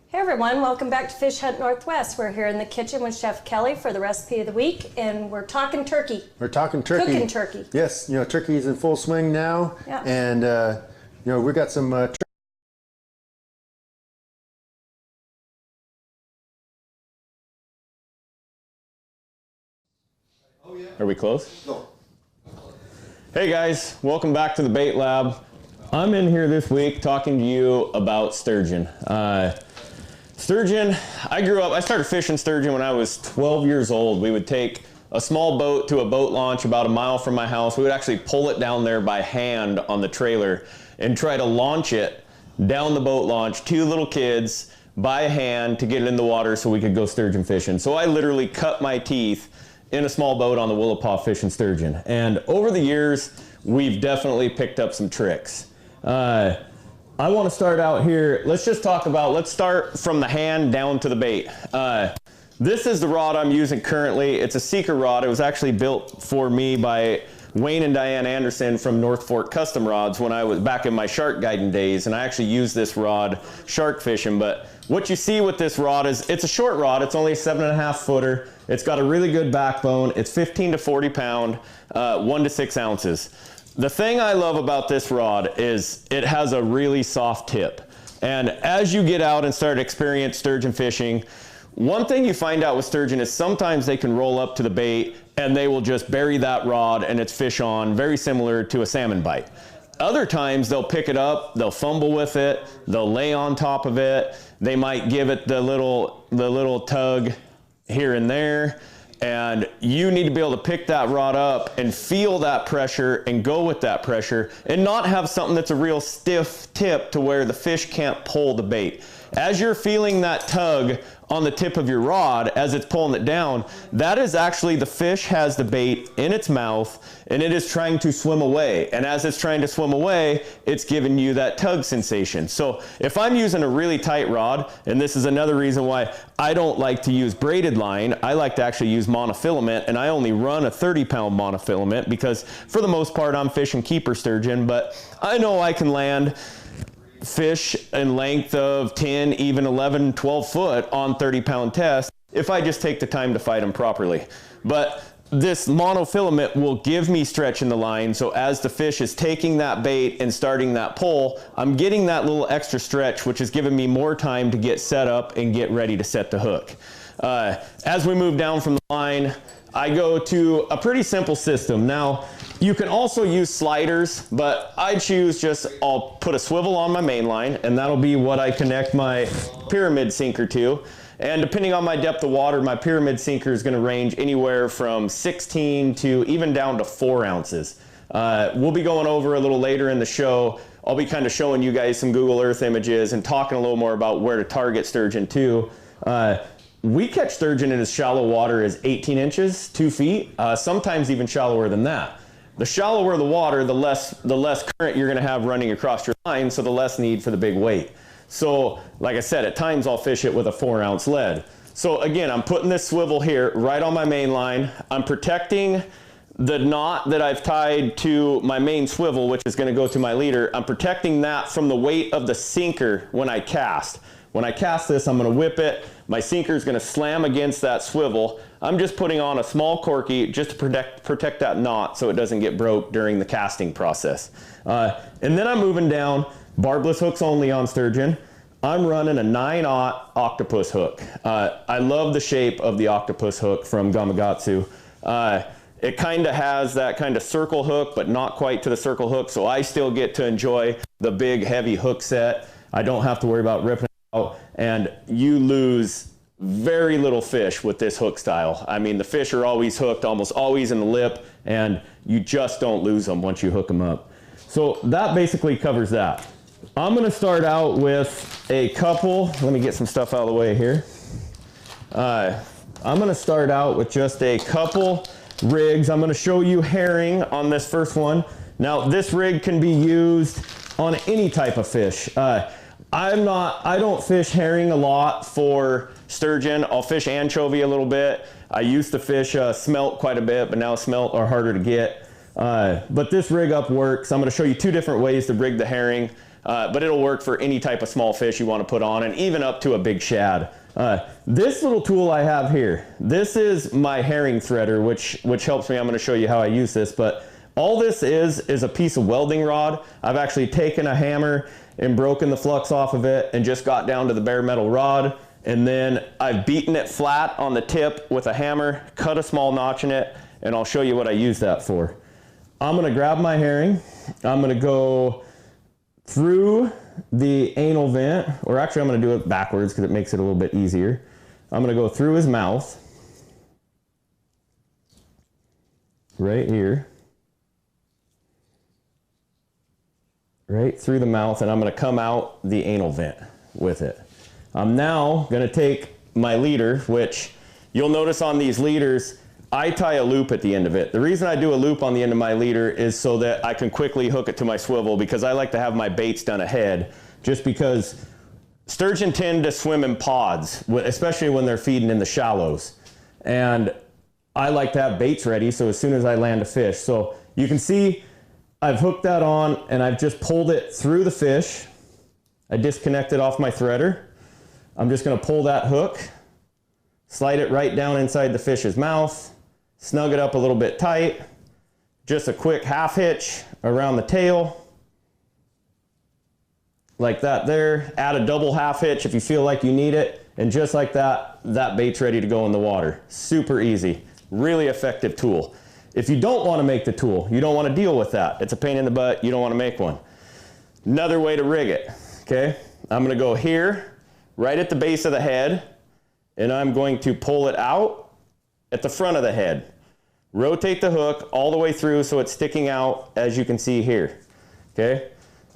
Hey everyone, welcome back to Fish Hunt Northwest. We're here in the kitchen with Chef Kelly for the recipe of the week, and we're talking turkey. We're talking turkey. Cooking turkey. Yes, turkey is in full swing now, Yeah. and we got some. Are we close? No. Hey guys, welcome back to the Bait Lab. I'm in here this week talking to you about sturgeon. Sturgeon, I started fishing sturgeon when I was 12 years old. We would take a small boat to a boat launch about a mile from my house. We would actually pull it down there by hand on the trailer and try to launch it down the boat launch, 2 little kids by hand to get it in the water so we could go sturgeon fishing. So I literally cut my teeth in a small boat on the Willapa fishing sturgeon. And over the years, we've definitely picked up some tricks. I want to start out here. Let's start from the hand down to the bait. This is the rod I'm using currently. It's a Seeker rod. It was actually built for me by Duane and Diane Anderson from North Fork Custom Rods when I was back in my shark guiding days, and I actually used this rod shark fishing. But what you see with this rod is it's a short rod. It's only a 7.5 footer. It's got a really good backbone. It's 15 to 40 pound, 1 to 6 ounces. The thing I love about this rod is it has a really soft tip. And as you get out and start experience sturgeon fishing, one thing you find out with sturgeon is sometimes they can roll up to the bait and they will just bury that rod and it's fish on, very similar to a salmon bite. Other times they'll pick it up, they'll fumble with it, they'll lay on top of it, they might give it the little tug here and there. And you need to be able to pick that rod up and feel that pressure and go with that pressure and not have something that's a real stiff tip to where the fish can't pull the bait. as you're feeling that tug on the tip of your rod as it's pulling it down, that is actually the fish has the bait in its mouth and it is trying to swim away. And as it's trying to swim away, it's giving you that tug sensation. So if I'm using a really tight rod, and this is another reason why I don't like to use braided line, I like to actually use monofilament, and I only run a 30-pound monofilament because for the most part I'm fishing keeper sturgeon, but I know I can land fish in length of 10, even 11, 12 foot on 30-pound test if I just take the time to fight them properly. But this monofilament will give me stretch in the line, so as the fish is taking that bait and starting that pull, I'm getting that little extra stretch, which is giving me more time to get set up and get ready to set the hook. As we move down from the line, I go to a pretty simple system. Now, you can also use sliders, but I choose just, I'll put a swivel on my main line, and that'll be what I connect my pyramid sinker to. And depending on my depth of water, my pyramid sinker is gonna range anywhere from 16 to even down to 4 ounces. We'll be going over a little later in the show. I'll be kind of showing you guys some Google Earth images and talking a little more about where to target sturgeon too. We catch sturgeon in as shallow water as 18 inches, 2 feet, sometimes even shallower than that. The shallower the water, the less current you're gonna have running across your line, so the less need for the big weight. So, like I said, at times I'll fish it with a 4-ounce lead. So again, I'm putting this swivel here right on my main line. I'm protecting the knot that I've tied to my main swivel, which is gonna go to my leader. I'm protecting that from the weight of the sinker when I cast. When I cast this, I'm gonna whip it. My sinker is gonna slam against that swivel. I'm just putting on a small corky just to protect that knot so it doesn't get broke during the casting process. And then I'm moving down, barbless hooks only on sturgeon. I'm running a 9/0 octopus hook. I love the shape of the octopus hook from Gamakatsu. It kind of has that kind of circle hook, but not quite to the circle hook, so I still get to enjoy the big heavy hook set. I don't have to worry about ripping it out, and you lose very little fish with this hook style. I mean, the fish are always hooked, almost always in the lip, and you just don't lose them once you hook them up. So that basically covers that. I'm gonna start out with a couple, let me get some stuff out of the way here. I'm gonna start out with just a couple rigs. I'm gonna show you herring on this first one. Now, this rig can be used on any type of fish. I don't fish herring a lot for sturgeon. I'll fish anchovy a little bit. I used to fish smelt quite a bit, but now smelt are harder to get. But this rig up works. I'm gonna show you 2 different ways to rig the herring, but it'll work for any type of small fish you wanna put on, and even up to a big shad. This little tool I have here, this is my herring threader, which helps me. I'm gonna show you how I use this, but all this is a piece of welding rod. I've actually taken a hammer and broken the flux off of it and just got down to the bare metal rod. And then I've beaten it flat on the tip with a hammer, cut a small notch in it, and I'll show you what I use that for. I'm gonna grab my herring. I'm gonna go through the anal vent, or actually I'm gonna do it backwards because it makes it a little bit easier. I'm gonna go through his mouth, right here. Right through the mouth, and I'm gonna come out the anal vent with it. I'm now gonna take my leader, which you'll notice on these leaders, I tie a loop at the end of it. The reason I do a loop on the end of my leader is so that I can quickly hook it to my swivel, because I like to have my baits done ahead, just because sturgeon tend to swim in pods, especially when they're feeding in the shallows. And I like to have baits ready, so as soon as I land a fish. So you can see I've hooked that on and I've just pulled it through the fish. I disconnected off my threader. I'm just gonna pull that hook, slide it right down inside the fish's mouth, snug it up a little bit tight, just a quick half hitch around the tail, like that there. Add a double half hitch if you feel like you need it, and just like that, that bait's ready to go in the water. Super easy, really effective tool. If you don't want to make the tool, you don't want to deal with that, it's a pain in the butt, you don't want to make one. Another way to rig it, okay? I'm going to go here, right at the base of the head, and I'm going to pull it out at the front of the head. Rotate the hook all the way through so it's sticking out, as you can see here, okay?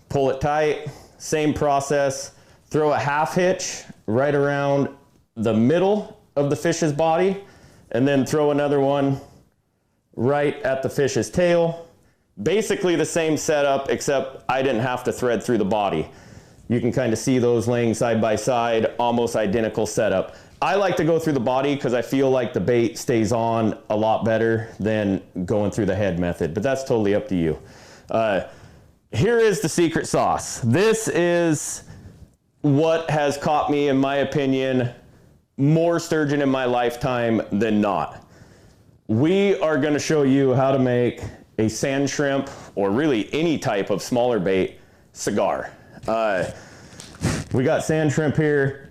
Pull it tight, same process, throw a half hitch right around the middle of the fish's body, and then throw another one right at the fish's tail. Basically the same setup, except I didn't have to thread through the body. You can kind of see those laying side by side, almost identical setup. I like to go through the body because I feel like the bait stays on a lot better than going through the head method, but that's totally up to you. Here is the secret sauce. This is what has caught me, in my opinion, more sturgeon in my lifetime than not. We are going to show you how to make a sand shrimp, or really any type of smaller bait, cigar. We got sand shrimp here.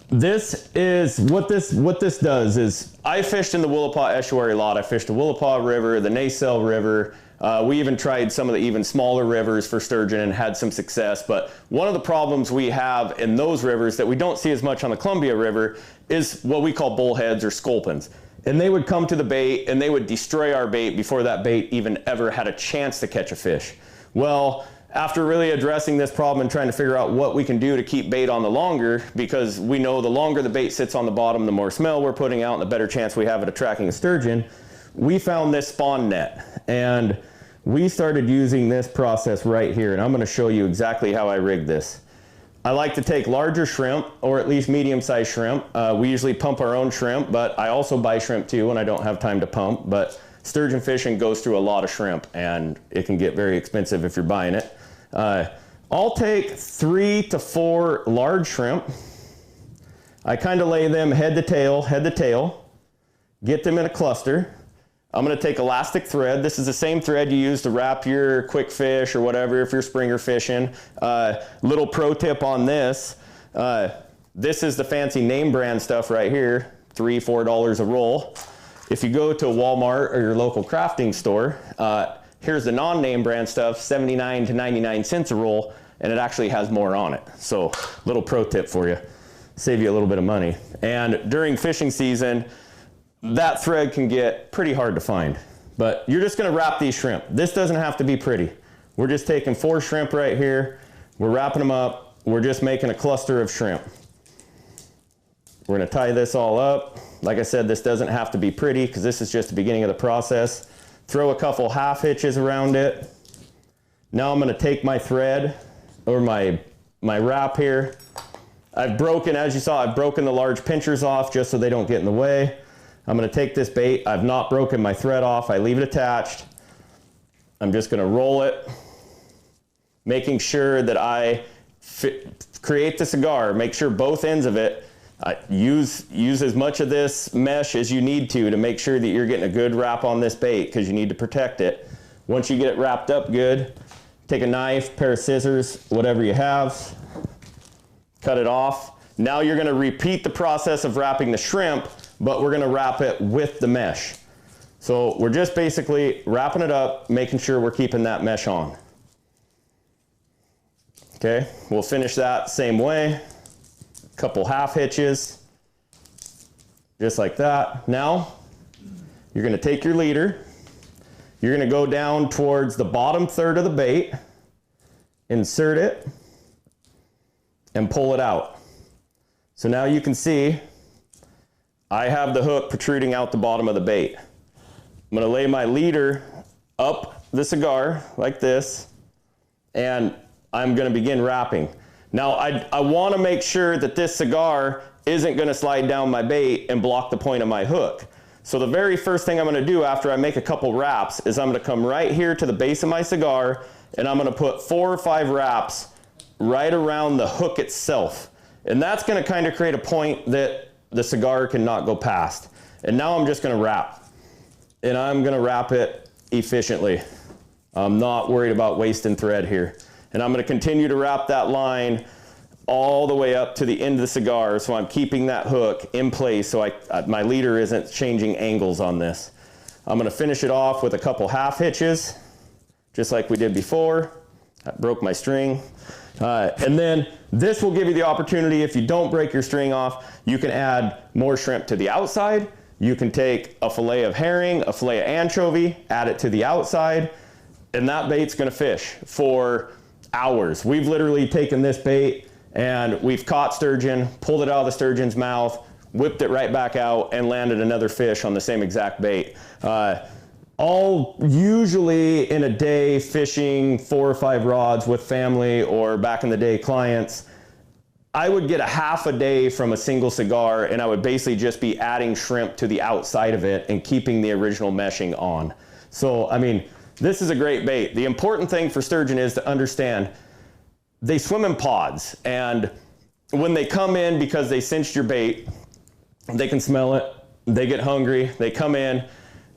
This is what this does is, I fished in the Willapa estuary a lot. I fished the Willapa River, the Nacelle River. We even tried some of the even smaller rivers for sturgeon and had some success. But one of the problems we have in those rivers that we don't see as much on the Columbia River is what we call bullheads or sculpins. And they would come to the bait and they would destroy our bait before that bait even ever had a chance to catch a fish. Well, after really addressing this problem and trying to figure out what we can do to keep bait on the longer, because we know the longer the bait sits on the bottom, the more smell we're putting out and the better chance we have at attracting a sturgeon, we found this spawn net. And we started using this process right here. And I'm going to show you exactly how I rigged this. I like to take larger shrimp, or at least medium-sized shrimp. We usually pump our own shrimp, but I also buy shrimp too when I don't have time to pump. But sturgeon fishing goes through a lot of shrimp, and it can get very expensive if you're buying it. I'll take 3 to 4 large shrimp. I kind of lay them head to tail, get them in a cluster. I'm going to take elastic thread. This is the same thread you use to wrap your quick fish or whatever if you're springer fishing. Little pro tip on this. This is the fancy name brand stuff right here, $3, $4 a roll. If you go to Walmart or your local crafting store, here's the non-name brand stuff, 79 to 99 cents a roll, and it actually has more on it. So little pro tip for you, save you a little bit of money. And during fishing season, that thread can get pretty hard to find, but you're just going to wrap these shrimp. This doesn't have to be pretty. We're just taking 4 shrimp right here. We're wrapping them up. We're just making a cluster of shrimp. We're going to tie this all up. Like I said, this doesn't have to be pretty because this is just the beginning of the process. Throw a couple half hitches around it. Now I'm going to take my thread or my wrap here. I've broken, as you saw, I've broken the large pinchers off just so they don't get in the way. I'm going to take this bait. I've not broken my thread off. I leave it attached. I'm just going to roll it, making sure that I create the cigar. Make sure both ends of it. Use as much of this mesh as you need to make sure that you're getting a good wrap on this bait because you need to protect it. Once you get it wrapped up good, take a knife, pair of scissors, whatever you have, cut it off. Now you're going to repeat the process of wrapping the shrimp, but we're going to wrap it with the mesh. So we're just basically wrapping it up, making sure we're keeping that mesh on. Okay, we'll finish that same way. Couple half hitches, just like that. Now, you're going to take your leader. You're going to go down towards the bottom third of the bait, insert it, and pull it out. So now you can see I have the hook protruding out the bottom of the bait. I'm going to lay my leader up the cigar like this, and I'm going to begin wrapping. Now, I want to make sure that this cigar isn't going to slide down my bait and block the point of my hook. So the very first thing I'm going to do after I make a couple wraps is I'm going to come right here to the base of my cigar, and I'm going to put 4 or 5 wraps right around the hook itself. And that's going to kind of create a point that the cigar cannot go past. And now I'm just going to wrap. And I'm going to wrap it efficiently. I'm not worried about wasting thread here. And I'm going to continue to wrap that line all the way up to the end of the cigar, so I'm keeping that hook in place so my leader isn't changing angles on this. I'm going to finish it off with a couple half hitches, just like we did before. I broke my string. And then this will give you the opportunity, if you don't break your string off, you can add more shrimp to the outside. You can take a fillet of herring, a fillet of anchovy, add it to the outside, and that bait's going to fish for hours. We've literally taken this bait and we've caught sturgeon, pulled it out of the sturgeon's mouth, whipped it right back out, and landed another fish on the same exact bait. All usually in a day fishing 4 or 5 rods with family or back in the day clients. I would get a half a day from a single cigar, and I would basically just be adding shrimp to the outside of it and keeping the original meshing on. So, I mean, this is a great bait. The important thing for sturgeon is to understand they swim in pods, and when they come in because they cinched your bait, they can smell it, they get hungry, they come in,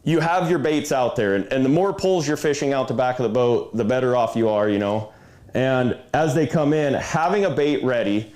you have your baits out there, and the more pulls you're fishing out the back of the boat, the better off you are, you know. And as they come in, having a bait ready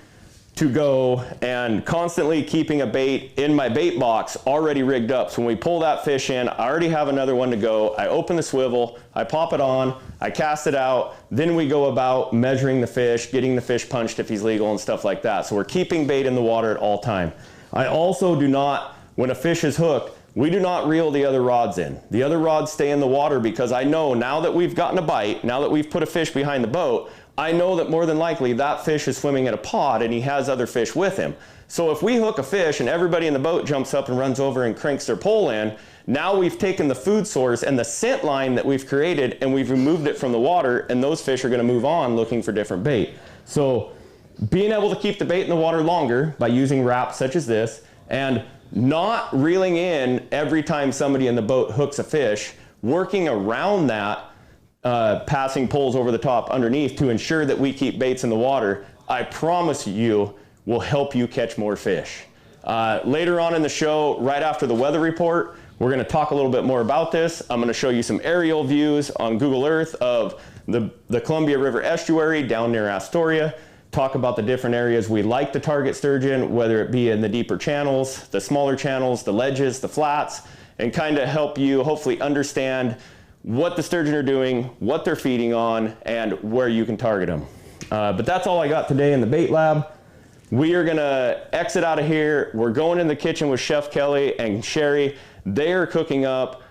to go and constantly keeping a bait in my bait box already rigged up. So when we pull that fish in, I already have another one to go. I open the swivel, I pop it on, I cast it out, then we go about measuring the fish, getting the fish punched if he's legal and stuff like that. So we're keeping bait in the water at all time. I also do not, when a fish is hooked, we do not reel the other rods in. The other rods stay in the water because I know now that we've gotten a bite, now that we've put a fish behind the boat, I know that more than likely that fish is swimming in a pod and he has other fish with him. So if we hook a fish and everybody in the boat jumps up and runs over and cranks their pole in, now we've taken the food source and the scent line that we've created and we've removed it from the water, and those fish are going to move on looking for different bait. So being able to keep the bait in the water longer by using wraps such as this, and not reeling in every time somebody in the boat hooks a fish, working around that, passing poles over the top underneath to ensure that we keep baits in the water, I promise you will help you catch more fish. Later on in the show, right after the weather report, we're going to talk a little bit more about this. I'm going to show you some aerial views on Google Earth of the Columbia River estuary down near Astoria, talk about the different areas we like to target sturgeon, whether it be in the deeper channels, the smaller channels, the ledges, the flats, and kind of help you hopefully understand what the sturgeon are doing, what they're feeding on, and where you can target them. But that's all I got today in the bait lab. We are gonna exit out of here. We're going in the kitchen with Chef Kelly and Sherry. They are cooking up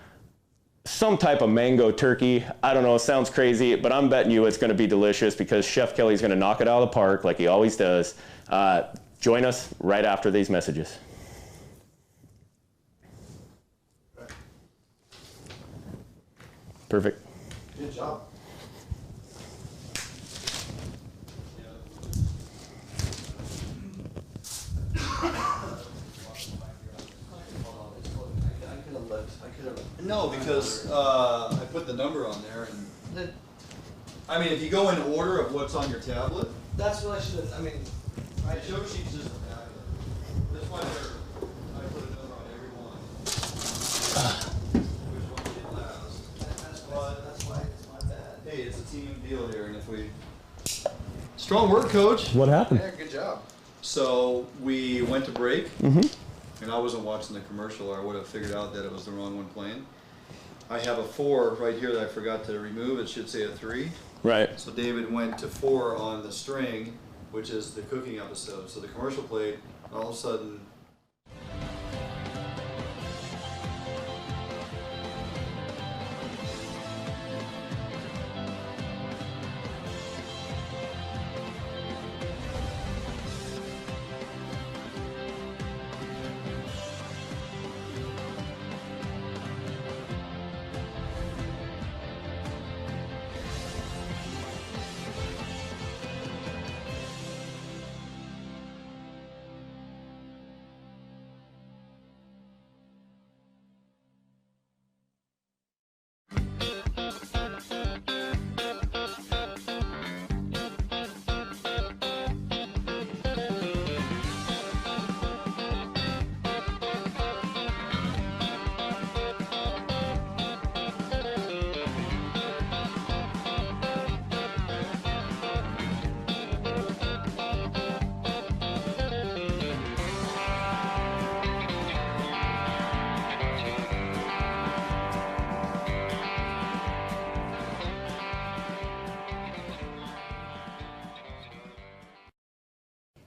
some type of mango turkey. I don't know, it sounds crazy, but I'm betting you it's gonna be delicious because Chef Kelly's gonna knock it out of the park like he always does. Join us right after these messages. Perfect. Good job. No, because I put the number on there, and I mean, if you go in order of what's on your tablet, That's what I should have, I mean, the show sheet's just a tablet. That's why I put a number on every one. Which one did last? that's why it's my bad. Hey, it's a team deal here, and if we... Strong work, Coach. What happened? Yeah, good job. So we went to break, and I wasn't watching the commercial, or I would have figured out that it was the wrong one playing. I have a 4 right here that I forgot to remove. It should say a 3. Right. So David went to 4 on the string, which is the cooking episode. So the commercial played, and all of a sudden,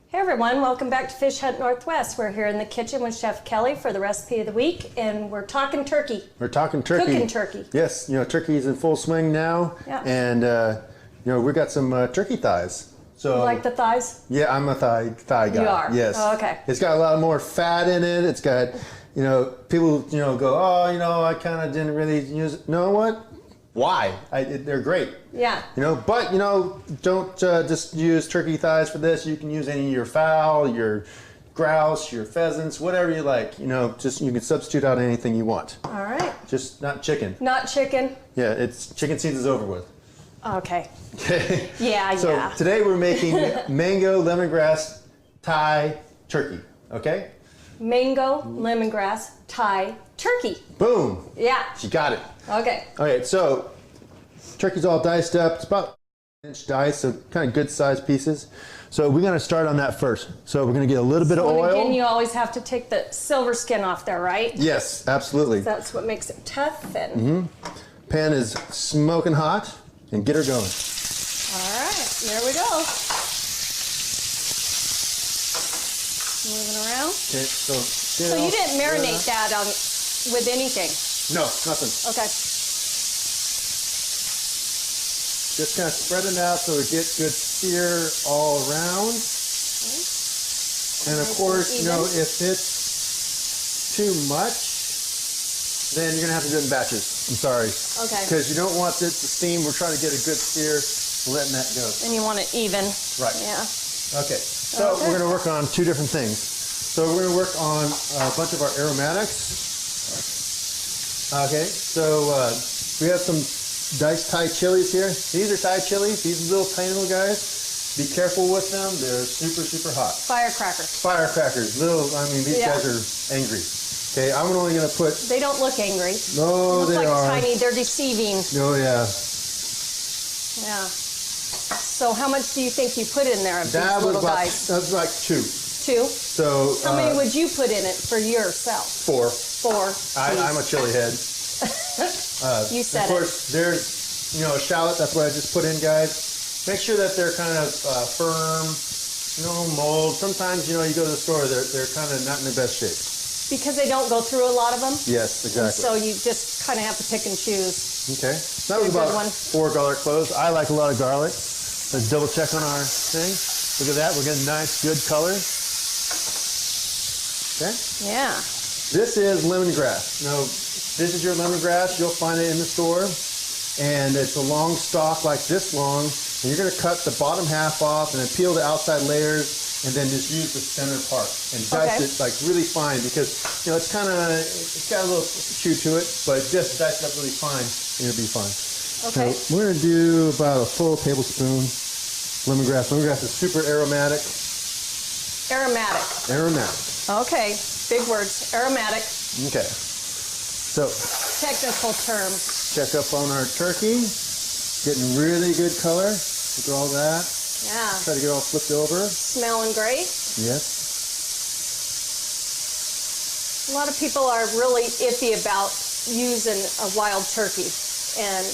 Hey everyone, welcome back to Fish Hunt Northwest. We're here in the kitchen with Chef Kelly for the recipe of the week, and we're talking turkey. We're talking turkey. Cooking turkey. Yes, turkey's in full swing now. Yeah. And, we got some turkey thighs. So Like the thighs? yeah, I'm a thigh guy. You are? Yes. Oh, okay. It's got a lot more fat in it. It's got, people, go, oh, I kind of didn't really use it. You know what? Why? They're great. Yeah. But don't just use turkey thighs for this. You can use any of your fowl, your grouse, your pheasants, whatever you like. Just you can substitute out anything you want. All right. Just not chicken. Not chicken? Yeah, it's chicken season is over with. Okay. Okay. Yeah, So yeah. today we're making mango lemongrass Thai turkey. Okay. Mango, lemongrass, Thai, turkey. Boom. Yeah. She got it. Okay. Okay, so turkey's all diced up. It's about 1-inch dice, so kind of good sized pieces. So we're gonna start on that first. So we're gonna get a little bit of And oil. again, you always have to take the silver skin off there, right? Yes, absolutely. That's what makes it tough. And Pan is smoking hot, and get her going. all right, there we go. Moving around. Okay, so So you didn't marinate that with anything. No, nothing. Okay. Just kind of spread it out so we get good sear all around. And of Nice course, and even. if it's too much, then you're gonna have to do it in batches. I'm sorry. Okay. Because you don't want it to steam. We're trying to get a good sear, letting that go. And you want it even. Right. Yeah. Okay. So Okay. we're gonna work on two different things. So we're gonna work on a bunch of our aromatics. Okay. So we have some diced Thai chilies here. These are Thai chilies. These little tiny little guys. Be careful with them. They're super, super hot. Firecracker. Firecrackers. These Yeah. guys are angry. Okay, I'm only gonna put. They don't look angry. No, Look they like are. tiny. They're deceiving. Oh yeah. Yeah. So how much do you think you put in there of That these was little about. guys? That was like 2. 2? So. How many would you put in it for yourself? 4. 4. I'm a chili head. You said Of course, there's a shallot. That's what I just put in, guys. Make sure that they're kind of firm. No mold. Sometimes you go to the store, they're kind of not in the best shape. Because they don't go through a lot of them? Yes, exactly. So you just kind of have to pick and choose. Okay. That was Good about one. 4 garlic cloves. I like a lot of garlic. Let's double check on our thing. Look at that. We're getting nice, good color. Okay. Yeah. This is lemongrass. Now, this is your lemongrass. You'll find it in the store. And it's a long stalk like this long. And you're going to cut the bottom half off and then peel the outside layers and then just use the center part and dice it like really fine because it's got a little chew to it, but just dice it up really fine and it'll be fine. Okay. So we're going to do about a full tablespoon lemongrass. Lemongrass is super aromatic. Aromatic. Aromatic. Okay. Big words. Aromatic. Okay. So Technical term. check up on our turkey. Getting really good color. Look at all that. Yeah. Try to get it all flipped over. Smelling great. Yes. A lot of people are really iffy about using a wild turkey. And,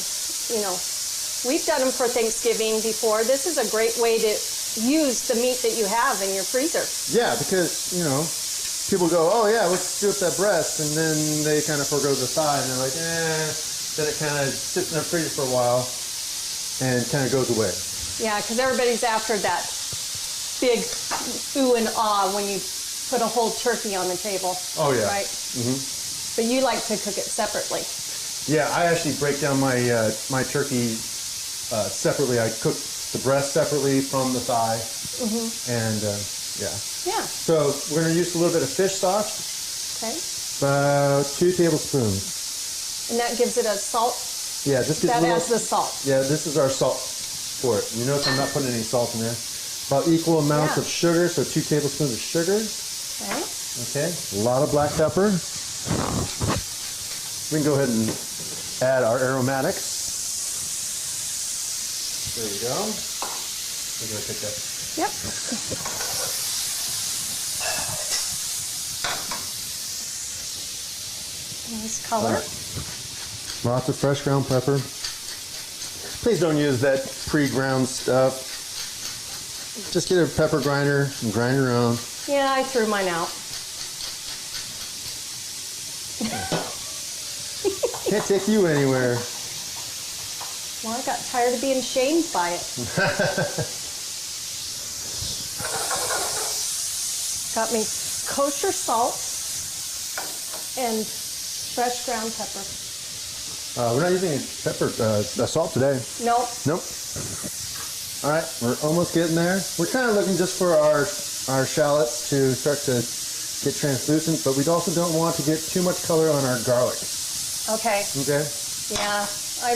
we've done them for Thanksgiving before. This is a great way to use the meat that you have in your freezer. Yeah, because, people go, oh yeah, let's do up that breast, and then they kind of forego the thigh, and they're like, then it kind of sits in the freezer for a while and kind of goes away. Yeah, because everybody's after that big ooh and ah when you put a whole turkey on the table. Oh yeah. Right? Mm-hmm. But you like to cook it separately. Yeah, I actually break down my my turkey separately. I cook the breast separately from the thigh, and yeah. Yeah. So we're going to use a little bit of fish sauce, Okay. about 2 tablespoons. And that gives it a salt. Yeah, just get That a little. adds the salt. Yeah, this is our salt for it. You notice I'm not putting any salt in there. About equal amounts Yeah. of sugar, so 2 tablespoons of sugar. Okay. Okay, a lot of black pepper. We can go ahead and add our aromatics. There you go. We're going to take that. Yep. Nice color. Lots of fresh ground pepper. Please don't use that pre-ground stuff. Just get a pepper grinder and grind your own. Yeah, I threw mine out. Can't take you anywhere. Well, I got tired of being shamed by it. Got me kosher salt and fresh ground pepper. We're not using salt today. Nope. Nope. All right, we're almost getting there. We're kind of looking just for our shallots to start to get translucent, but we also don't want to get too much color on our garlic. Okay. Okay? Yeah, I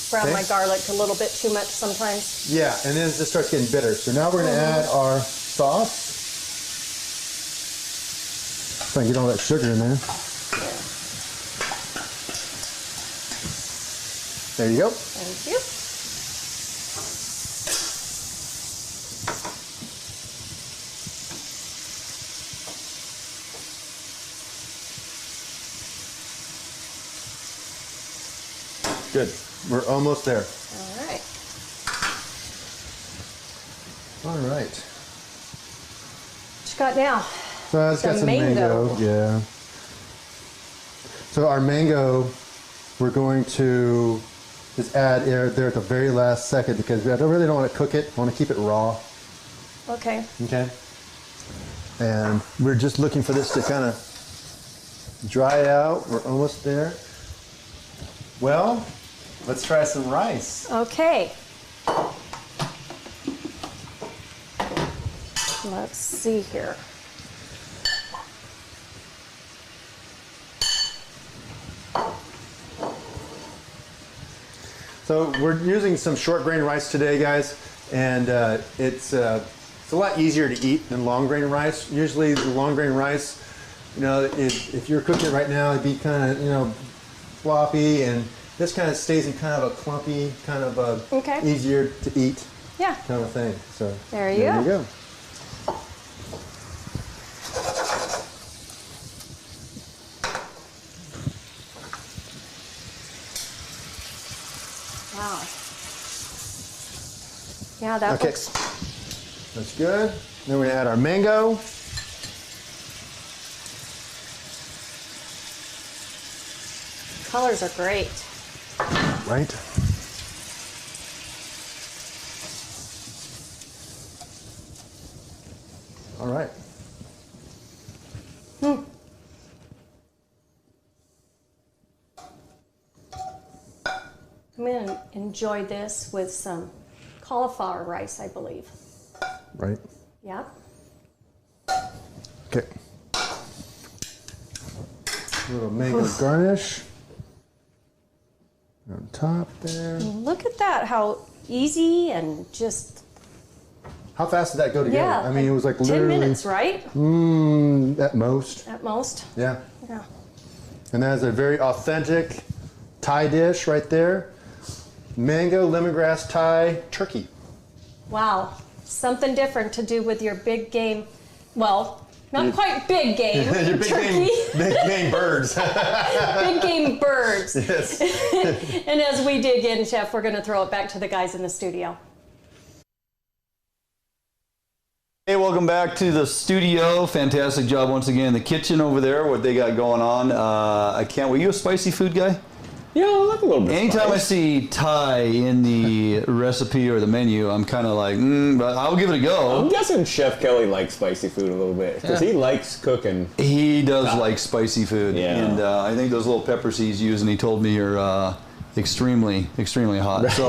brown Okay. my garlic a little bit too much sometimes. Yeah, and then it just starts getting bitter. So now we're going to add our sauce. Try and get all that sugar in there. There you go. Thank you. Good. We're almost there. All right. All right. What you got now? So it's got Some some mango. Yeah. So our mango, we're going to just add air there at the very last second because I really don't want to cook it. I want to keep it raw. Okay. Okay. And we're just looking for this to kind of dry out. We're almost there. Well, let's try some rice. Okay. Let's see here. So we're using some short grain rice today, guys, and it's a lot easier to eat than long grain rice. Usually the long grain rice, you know, if you're cooking it right now, it'd be kind of, you know, floppy, and this kind of stays in kind of a clumpy, kind of a Okay. easier to eat Yeah. kind of thing. So There you go. go. Wow. Yeah, that Okay. looks. That's good. Then we're gonna add our mango. Colors are great. Right. All right. I'm going to enjoy this with some cauliflower rice, I believe. Right. Yeah. Okay. A little mango garnish on top there. Look at that, how easy and just, How fast did that go together? yeah. I mean, it was like 10 literally minutes, right? At most. At most. Yeah. Yeah. And that is a very authentic Thai dish right there. Mango lemongrass Thai turkey. Wow. Something different to do with your big game. Well, not quite big game. Your big turkey. big game birds. Big game birds. Yes. And as we dig in, Chef, we're going to throw it back to the guys in the studio. Hey, welcome back to the studio. Fantastic job once again in the kitchen over there, what they got going on. I can't wait. You a spicy food guy? Yeah, I like a little bit. Anytime I spice. see Thai in the recipe or the menu, I'm kind of like, but I'll give it a go. I'm guessing Chef Kelly likes spicy food a little bit because he likes cooking. He does like spicy food, Yeah. and I think those little peppers he's using, he told me, are extremely, extremely hot. So,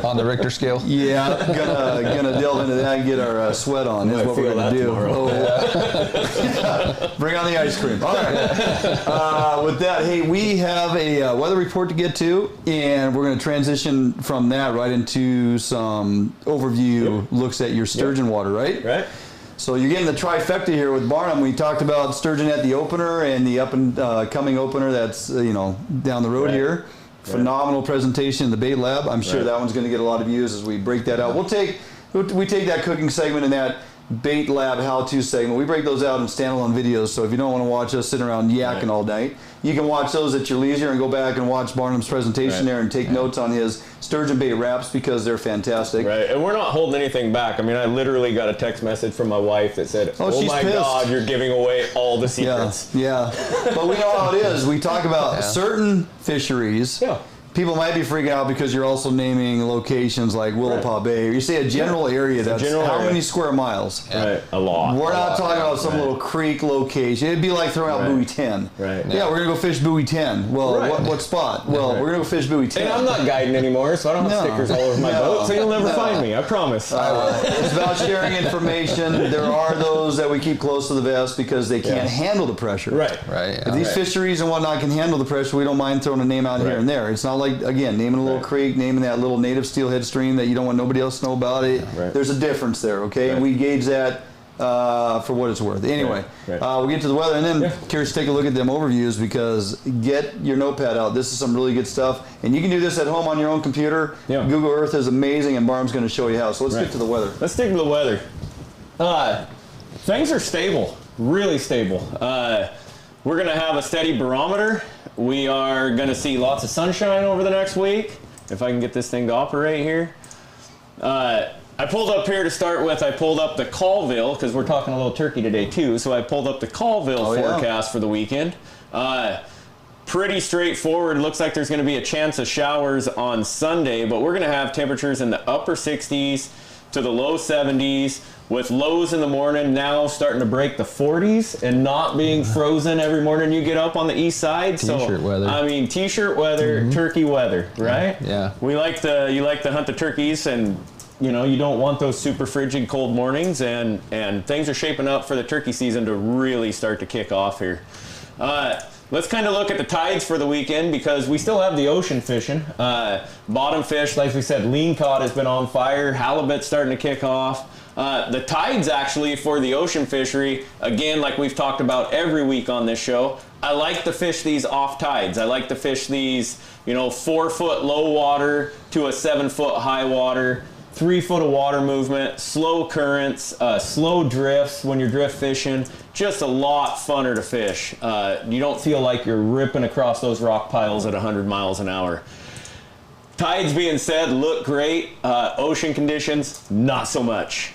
On the Richter scale. yeah, gonna delve into that and get our sweat on. Is Might what we're feel gonna that do. tomorrow. Oh. Bring on the ice cream. All right. With that, hey, we have a weather report to get to, and we're going to transition from that right into some overview looks at your sturgeon water, right? Right? So you're getting the trifecta here with Barnum. We talked about sturgeon at the opener and the up and coming opener that's down the road Right. here. Phenomenal presentation in the bait lab. I'm sure Right. that one's going to get a lot of views as we break that out. We take that cooking segment and that bait lab how-to segment. We break those out in standalone videos. So if you don't want to watch us sitting around yakking Right. all night, you can watch those at your leisure and go back and watch Barnum's presentation Right. there and take notes on his sturgeon bait wraps because they're fantastic. Right, and we're not holding anything back. I mean, I literally got a text message from my wife that said, Oh, "Oh she's my pissed. God, you're giving away all the secrets." Yeah. But we know how it is. We talk about certain fisheries. Yeah. people might be freaking out because you're also naming locations like Willapa Bay. Or you say a general area. That's how many square miles? Right, a lot. We're not talking about some little creek location. It'd be like throwing out buoy 10. Right. Yeah, we're gonna go fish buoy 10. Well, what spot? Well, we're gonna go fish buoy 10. And I'm not guiding anymore, so I don't have stickers all over my boat, so you'll never find me. I promise. It's about sharing information. There are those that we keep close to the vest because they can't handle the pressure. Right. If these fisheries and whatnot can handle the pressure, we don't mind throwing a name out here and there. It's not like, again, naming a little creek, naming that little native steelhead stream that you don't want nobody else to know about it. There's a difference there, okay? And we gauge that for what it's worth. Anyway, we'll get to the weather, and then curious to take a look at them overviews, because get your notepad out. This is some really good stuff, and you can do this at home on your own computer. Google Earth is amazing, and Barnum's going to show you how. So let's get to the weather. Let's stick to the weather. Things are stable, really stable. We're going to have a steady barometer. We are going to see lots of sunshine over the next week, if I can get this thing to operate here. I pulled up here to start with, I pulled up the Colville, because we're talking a little turkey today too, so I pulled up the Colville forecast for the weekend. Pretty straightforward. Looks like there's going to be a chance of showers on Sunday, but we're going to have temperatures in the upper 60s to the low 70s, with lows in the morning now starting to break the 40s and not being frozen every morning you get up on the east side. T-shirt weather. I mean, t-shirt weather, turkey weather, right? Yeah. You like to hunt the turkeys, and you know, you don't want those super frigid cold mornings, and things are shaping up for the turkey season to really start to kick off here. Let's kind of look at the tides for the weekend, because we still have the ocean fishing. Bottom fish, like we said, lean cod has been on fire. Halibut's starting to kick off. The tides actually for the ocean fishery, again, like we've talked about every week on this show, I like to fish these off tides. I like to fish these, 4-foot low water to a 7-foot high water. 3 foot of water movement, slow currents, slow drifts when you're drift fishing. Just a lot funner to fish. You don't feel like you're ripping across those rock piles at 100 miles an hour. Tides being said, look great. Ocean conditions, not so much.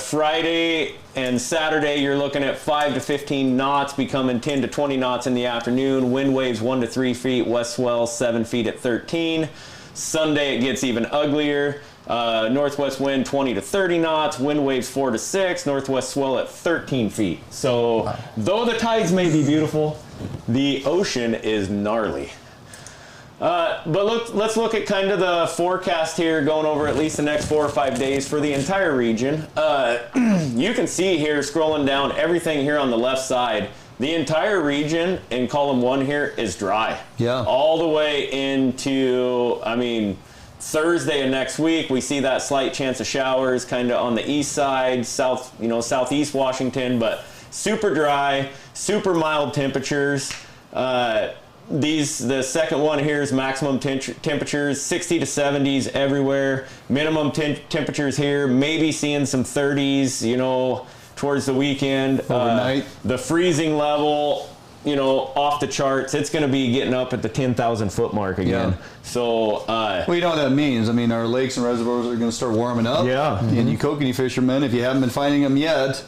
Friday and Saturday, you're looking at 5 to 15 knots, becoming 10 to 20 knots in the afternoon. Wind waves 1 to 3 feet, west swell 7 feet at 13. Sunday, it gets even uglier. Northwest wind 20 to 30 knots, wind waves 4 to 6, northwest swell at 13 feet. So though the tides may be beautiful, the ocean is gnarly. But let's look at kind of the forecast here, going over at least the next 4 or 5 days for the entire region. You can see here, scrolling down, everything here on the left side, the entire region in column 1 here is dry. Yeah. All the way into, Thursday of next week, we see that slight chance of showers kind of on the east side, southeast Washington, but super dry, super mild temperatures. The second one here is maximum temperatures, 60 to 70s everywhere. Minimum temperatures here, maybe seeing some 30s, towards the weekend. Overnight. The freezing level, off the charts. It's going to be getting up at the 10,000 foot mark again. So, well, you know what that means. Our lakes and reservoirs are going to start warming up. Yeah. And you kokanee fishermen, if you haven't been finding them yet,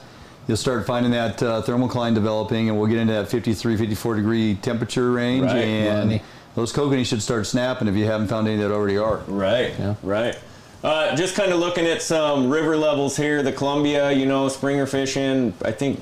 you'll start finding that thermocline developing, and we'll get into that 53, 54 degree temperature range. Right. And those kokanee should start snapping if you haven't found any that already are. Right. Yeah. Right. Just kind of looking at some river levels here. The Columbia, springer fishing. I think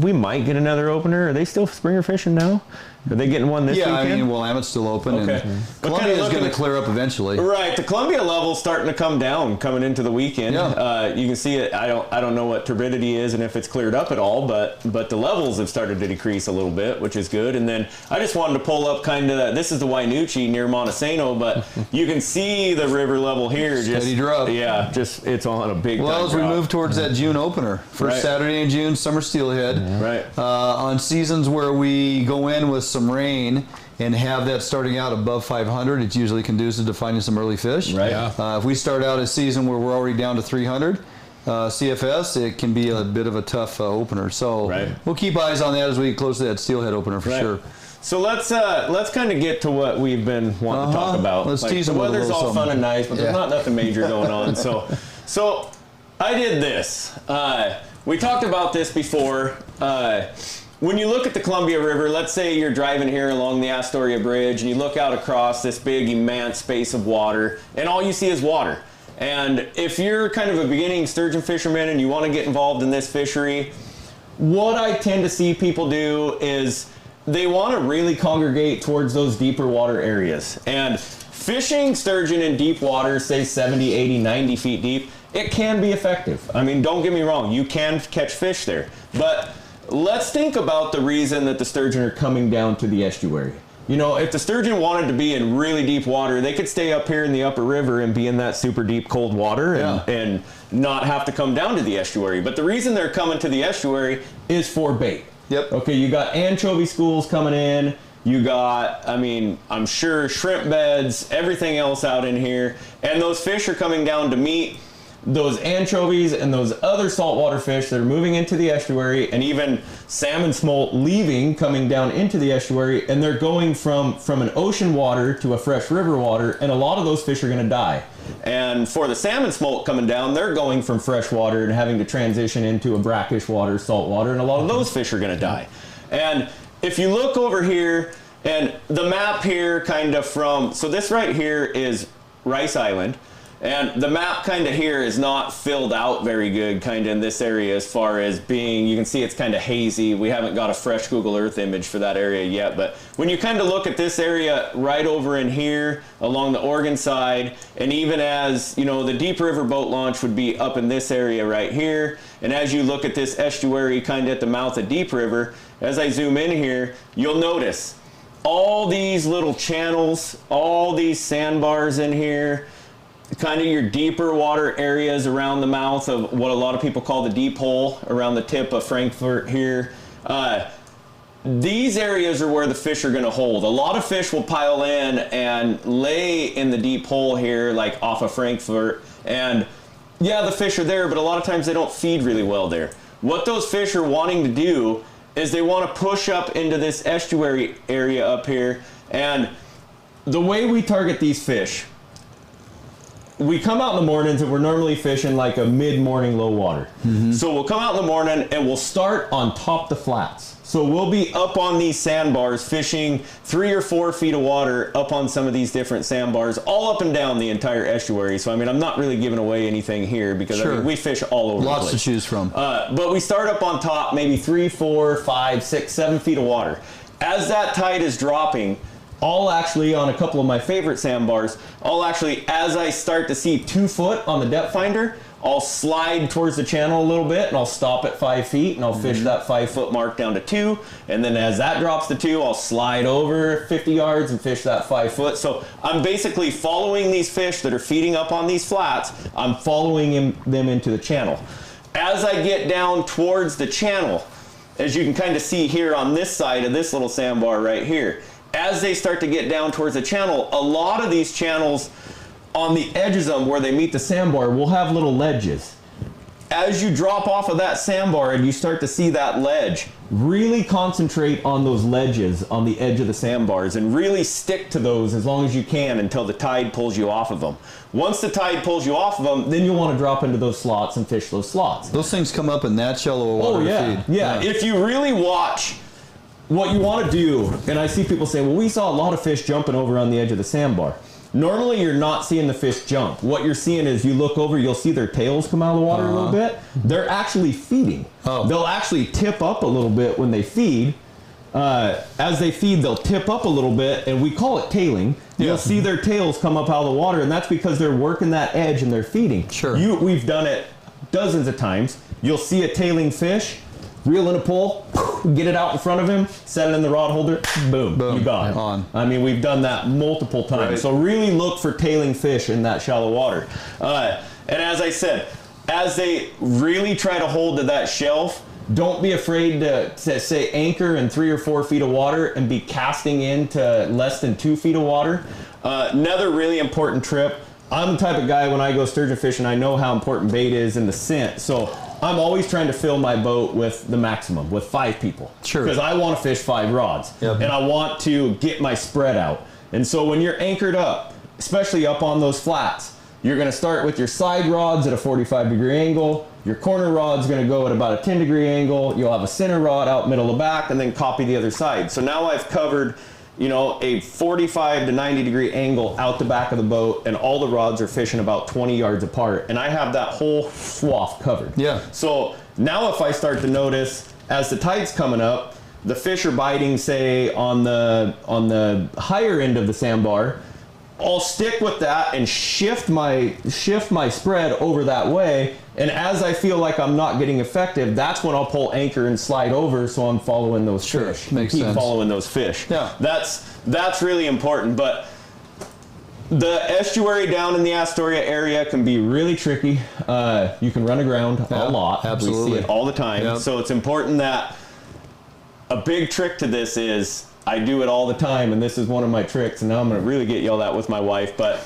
we might get another opener. Are they still springer fishing now? Are they getting one this weekend? Willamotte's still open. Okay. And Columbia is going to clear up eventually. Right. The Columbia level's starting to come down coming into the weekend. Yeah. You can see it. I don't know what turbidity is and if it's cleared up at all, but the levels have started to decrease a little bit, which is good. And then I just wanted to pull up kind of this is the Wainuchi near Montesano, but you can see the river level here. Steady drop. Yeah. It's on a big. Well, as we move towards that June opener, first Saturday in June, summer steelhead. Yeah. Right. On seasons where we go in with some rain and have that starting out above 500, it's usually conducive to finding some early fish. Right. Yeah. If we start out a season where we're already down to 300 CFS, it can be a bit of a tough opener. So we'll keep eyes on that as we get close to that steelhead opener for sure. So let's kind of get to what we've been wanting to talk about. Let's tease them the with a weather's little all fun and nice, but there's not nothing major going on. So I did this. We talked about this before. when you look at the Columbia River, let's say you're driving here along the Astoria Bridge and you look out across this big immense space of water and all you see is water. And if you're kind of a beginning sturgeon fisherman and you want to get involved in this fishery, what I tend to see people do is they want to really congregate towards those deeper water areas. And fishing sturgeon in deep water, say 70, 80, 90 feet deep, it can be effective. I mean, don't get me wrong, you can catch fish there. But let's think about the reason that the sturgeon are coming down to the estuary. You know, if the sturgeon wanted to be in really deep water, they could stay up here in the upper river and be in that super deep cold water and not have to come down to the estuary. But the reason they're coming to the estuary is for bait. Yep. Okay, you got anchovy schools coming in. You got, I mean, I'm sure shrimp beds, everything else out in here. And those fish are coming down to meet those anchovies and those other saltwater fish that are moving into the estuary, and even salmon smolt leaving, coming down into the estuary, and they're going from an ocean water to a fresh river water, and a lot of those fish are going to die. And for the salmon smolt coming down, they're going from fresh water and having to transition into a brackish water, salt water, and a lot of those fish are going to die. And if you look over here, and the map here kind of from, so this right here is Rice Island. And the map kind of here is not filled out very good kind of in this area as far as being, you can see it's kind of hazy. We haven't got a fresh Google Earth image for that area yet. But when you kind of look at this area right over in here along the Oregon side, and even as, you know, the Deep River boat launch would be up in this area right here. And as you look at this estuary kind of at the mouth of Deep River, as I zoom in here, you'll notice all these little channels, all these sandbars in here, kind of your deeper water areas around the mouth of what a lot of people call the deep hole around the tip of Frankfurt here. These areas are where the fish are going to hold. A lot of fish will pile in and lay in the deep hole here, like off of Frankfurt. And yeah, the fish are there, but a lot of times they don't feed really well there. What those fish are wanting to do is they want to push up into this estuary area up here. And the way we target these fish, we come out in the mornings and we're normally fishing like a mid-morning low water. So we'll come out in the morning and we'll start on top the flats. So we'll be up on these sandbars fishing 3 or 4 feet of water up on some of these different sandbars, all up and down the entire estuary. So I mean, I'm not really giving away anything here because I mean, we fish all over the place. Lots to choose from. But we start up on top, maybe 3, 4, 5, 6, 7 feet of water. As that tide is dropping, I'll actually, on a couple of my favorite sandbars, I'll actually, as I start to see 2 foot on the depth finder, I'll slide towards the channel a little bit and I'll stop at 5 feet and I'll fish that 5 foot mark down to 2. And then as that drops to 2, I'll slide over 50 yards and fish that 5 foot. So I'm basically following these fish that are feeding up on these flats. I'm following them into the channel. As I get down towards the channel, as you can kind of see here on this side of this little sandbar right here, as they start to get down towards the channel, a lot of these channels on the edges of them where they meet the sandbar will have little ledges. As you drop off of that sandbar and you start to see that ledge, really concentrate on those ledges on the edge of the sandbars and really stick to those as long as you can until the tide pulls you off of them. Once the tide pulls you off of them, then you'll want to drop into those slots and fish those slots. Those things come up in that shallow water to feed. Yeah. If you really watch, what you want to do, and I see people say, well, we saw a lot of fish jumping over on the edge of the sandbar. Normally, you're not seeing the fish jump. What you're seeing is you look over, you'll see their tails come out of the water a little bit. They're actually feeding. They'll actually tip up a little bit when they feed. As they feed, they'll tip up a little bit, and we call it tailing. You'll see their tails come up out of the water, and that's because they're working that edge and they're feeding. We've done it dozens of times. You'll see a tailing fish, reel in a pole, get it out in front of him, set it in the rod holder, boom, you got it. I mean, we've done that multiple times. So really look for tailing fish in that shallow water. And as I said, as they really try to hold to that shelf, don't be afraid to say anchor in 3 or 4 feet of water and be casting into less than 2 feet of water. Another really important trip, I'm the type of guy when I go sturgeon fishing, I know how important bait is and the scent. So I'm always trying to fill my boat with the maximum, with 5 people. Because I want to fish 5 rods. And I want to get my spread out. And so when you're anchored up, especially up on those flats, you're going to start with your side rods at a 45-degree angle. Your corner rod's going to go at about a 10-degree angle. You'll have a center rod out middle of back, and then copy the other side. So now I've covered, you know, a 45 to 90-degree angle out the back of the boat, and all the rods are fishing about 20 yards apart, and I have that whole swath covered. Yeah. So now if I start to notice, as the tide's coming up, the fish are biting, say, on the higher end of the sandbar, I'll stick with that and shift my spread over that way. And as I feel like I'm not getting effective, that's when I'll pull anchor and slide over, so I'm following those fish. Makes Keep sense. following those fish. Yeah. That's really important. But the estuary down in the Astoria area can be really tricky. You can run aground a lot. Absolutely. We see it all the time. Yep. So it's important that a big trick to this is, I do it all the time, and this is one of my tricks, and now I'm going to really get yelled at with my wife, but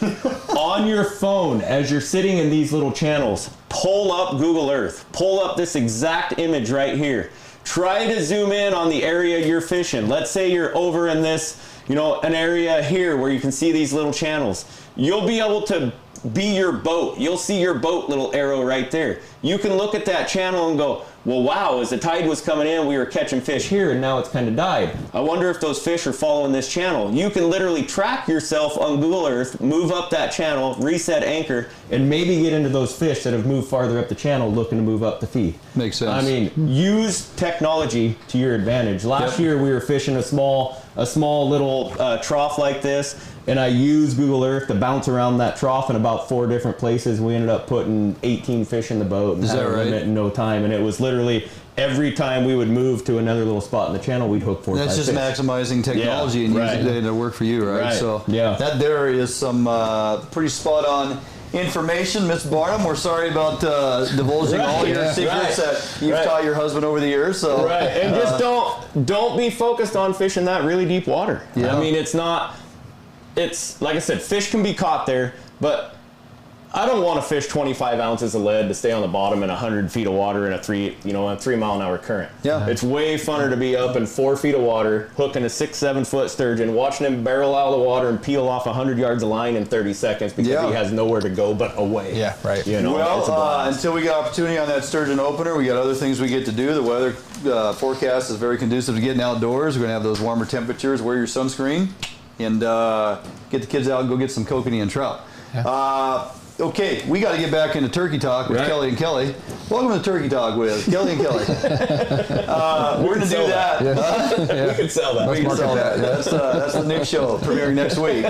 on your phone, as you're sitting in these little channels, pull up Google Earth. Pull up this exact image right here. Try to zoom in on the area you're fishing. Let's say you're over in this, you know, an area here where you can see these little channels. You'll be able to be your boat. You'll see your boat little arrow right there. You can look at that channel and go, well, wow, as the tide was coming in, we were catching fish here, and now it's kind of died. I wonder if those fish are following this channel. You can literally track yourself on Google Earth, move up that channel, reset anchor, and maybe get into those fish that have moved farther up the channel looking to move up the feed. Makes sense. I mean, use technology to your advantage. Last year, we were fishing a small little trough like this, and I used Google Earth to bounce around that trough in about 4 different places. We ended up putting 18 fish in the boat and Is had that a right? limit in no time. And it was literally every time we would move to another little spot in the channel, we'd hook 4 or 5 That's just fish. maximizing technology and right. using it to work for you, right? Right. So Yeah. that there is some pretty spot on information, Miss Barnum. We're sorry about divulging all your secrets that you've taught your husband over the years. So Right, and just don't be focused on fishing that really deep water. Yeah. I mean, it's like I said, fish can be caught there, but I don't want to fish 25 ounces of lead to stay on the bottom in 100 feet of water in a 3 mile an hour current. Yeah. It's way funner to be up in 4 feet of water, hooking a 6-7 foot sturgeon, watching him barrel out of the water and peel off 100 yards of line in 30 seconds because Yeah. he has nowhere to go but away. Yeah, right. You know, it's a well, blast. until we get opportunity on that sturgeon opener, we got other things we get to do. The weather forecast is very conducive to getting outdoors. We're going to have those warmer temperatures. Wear your sunscreen and get the kids out and go get some kokanee and trout. Okay, we got to get back into turkey talk with Kelly and Kelly. Welcome to Turkey Talk with Kelly and Kelly. We're going to do that. We could sell that. We can sell that. That's the next show premiering next week.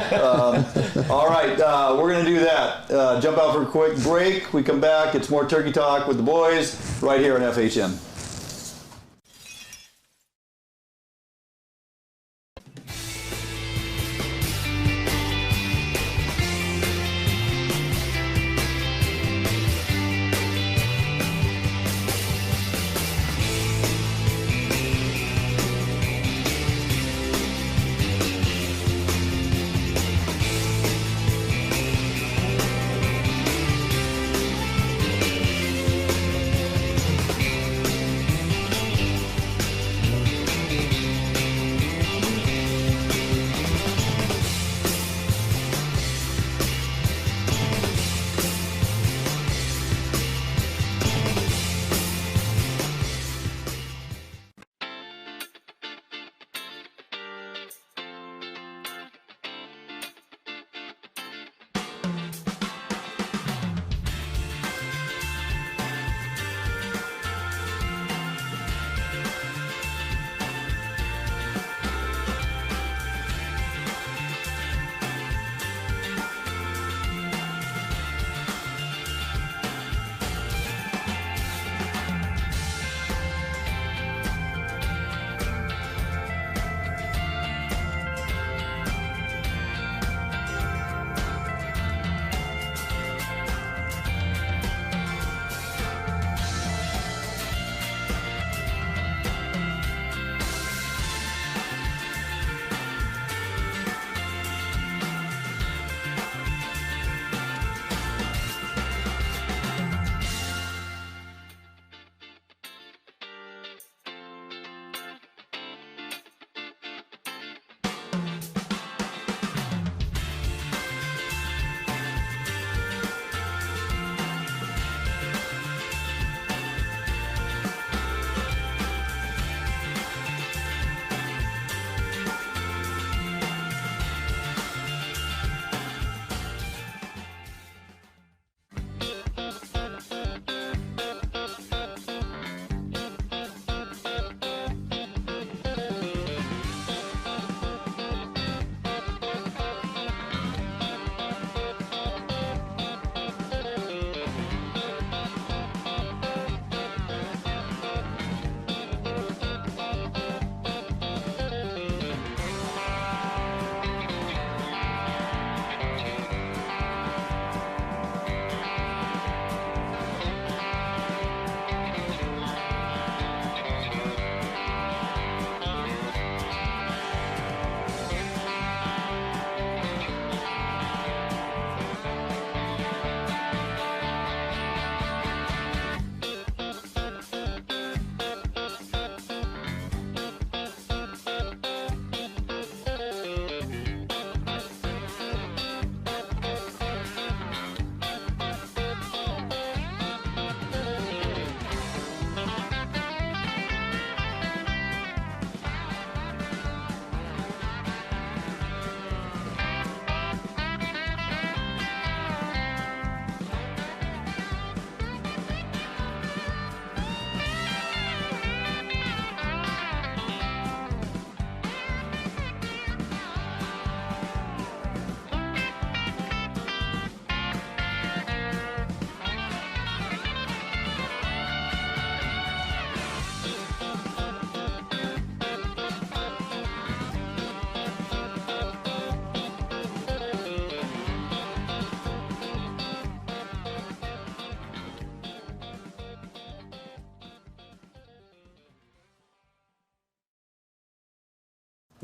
All right, we're going to do that. Jump out for a quick break. We come back. It's more Turkey Talk with the boys right here on FHN.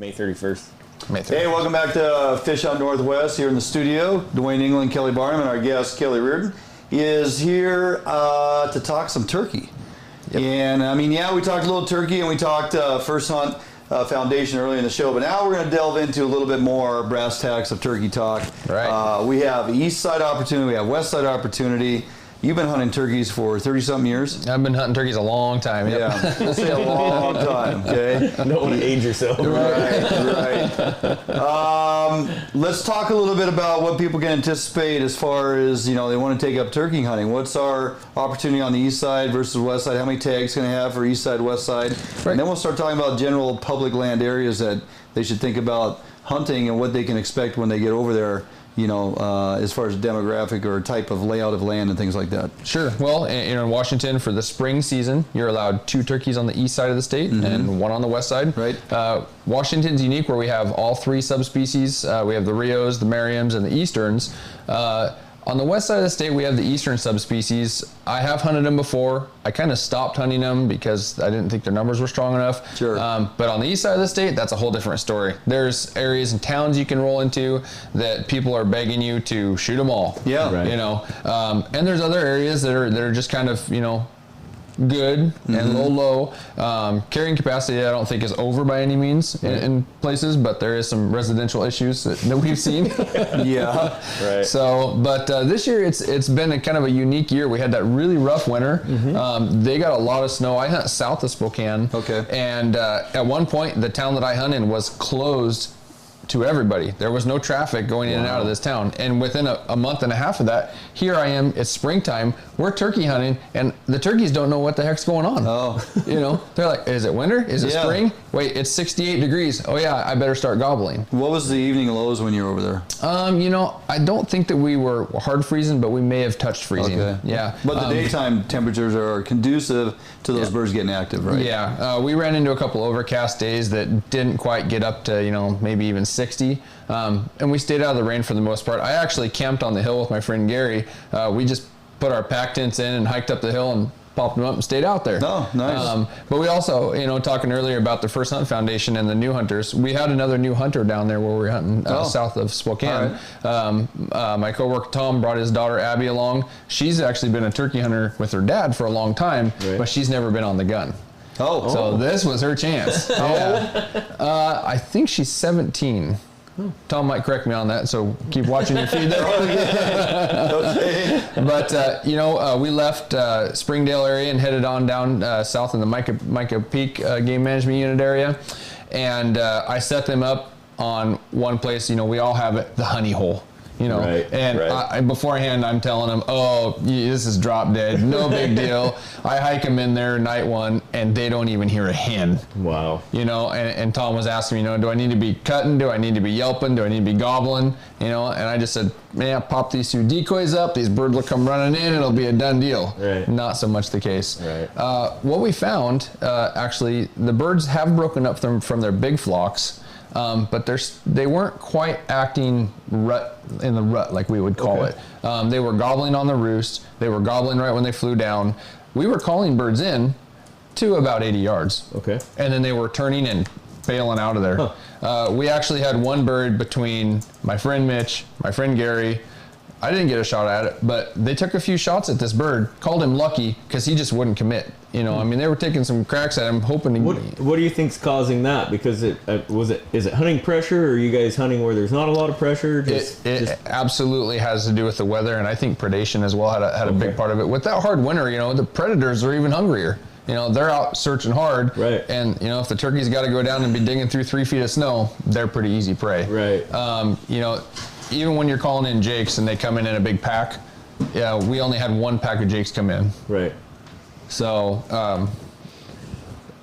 May 31st. May 3rd. Hey, welcome back to Fish Out Northwest here in the studio. Duane, Inglin, Kelly Barnum, and our guest, Kelly Reardon, is here to talk some turkey. Yep. And I mean, yeah, we talked a little turkey and we talked First Hunt Foundation earlier in the show, but now we're going to delve into a little bit more brass tacks of turkey talk. Right. We have east side opportunity, we have west side opportunity. You've been hunting turkeys for 30-something years? I've been hunting turkeys a long time. Yep. Yeah, we'll say a long time, okay? Don't want to age yourself. Right. Let's talk a little bit about what people can anticipate as far as, they want to take up turkey hunting. What's our opportunity on the east side versus west side? How many tags can they have for east side, west side? Right. And then we'll start talking about general public land areas that they should think about hunting and what they can expect when they get over there. As far as demographic or type of layout of land and things like that. Sure. Well, in Washington for the spring season, you're allowed 2 turkeys on the east side of the state and 1 on the west side. Right. Washington's unique where we have all 3 subspecies. We have the Rios, the Merriams, and the Easterns. On the west side of the state, we have the Eastern subspecies. I have hunted them before. I kind of stopped hunting them because I didn't think their numbers were strong enough. Sure. But on the east side of the state, that's a whole different story. There's areas and towns you can roll into that people are begging you to shoot them all. Yeah. Right. And there's other areas that are just kind of, good and low. Carrying capacity I don't think is over by any means in places, but there is some residential issues that we've seen. Yeah. Right. So, but this year it's been a kind of a unique year. We had that really rough winter. They got a lot of snow. I hunt south of Spokane. Okay. And at one point, the town that I hunt in was closed to everybody. There was no traffic going in and out of this town. And within a month and a half of that, here I am, it's springtime, we're turkey hunting, and the turkeys don't know what the heck's going on. Oh. They're like, is it winter? Is it spring? Wait, it's 68 degrees. Oh yeah, I better start gobbling. What was the evening lows when you were over there? I don't think that we were hard freezing, but we may have touched freezing. Okay. Yeah. But the daytime temperatures are conducive to those birds getting active, right? Yeah. We ran into a couple overcast days that didn't quite get up to, maybe even 60. And we stayed out of the rain for the most part. I actually camped on the hill with my friend Gary. We just put our pack tents in and hiked up the hill and popped them up and stayed out there. Oh, nice. But we also, talking earlier about the First Hunt Foundation and the new hunters, we had another new hunter down there where we were hunting south of Spokane. Right. My coworker Tom brought his daughter Abby along. She's actually been a turkey hunter with her dad for a long time, but she's never been on the gun. Oh. So this was her chance. I think she's 17. Tom might correct me on that, so keep watching your feed there. Okay. But, we left Springdale area and headed on down south in the Micah Peak Game Management Unit area. And I set them up on one place, we all have it, the honey hole. And beforehand I'm telling them, this is drop dead, no big deal. I hike them in there night 1 and they don't even hear a hen. Wow. And Tom was asking me, do I need to be cutting? Do I need to be yelping? Do I need to be gobbling? And I just said, man, pop these 2 decoys up, these birds will come running in, it'll be a done deal. Right. Not so much the case. Right. What we found, actually, the birds have broken up from their big flocks. But they weren't quite acting in the rut like we would call it. They were gobbling on the roost. They were gobbling right when they flew down. We were calling birds in to about 80 yards. Okay. And then they were turning and bailing out of there. Huh. We actually had one bird between my friend Mitch, my friend Gary. I didn't get a shot at it, but they took a few shots at this bird, called him lucky because he just wouldn't commit. They were taking some cracks at him, hoping to. What do you think's causing that? Because is it hunting pressure, or are you guys hunting where there's not a lot of pressure? It absolutely has to do with the weather, and I think predation as well had a big part of it. With that hard winter, the predators are even hungrier. They're out searching hard, right? And if the turkey's got to go down and be digging through 3 feet of snow, they're pretty easy prey, right? Even when you're calling in jakes and they come in a big pack, we only had 1 pack of jakes come in. Right. So,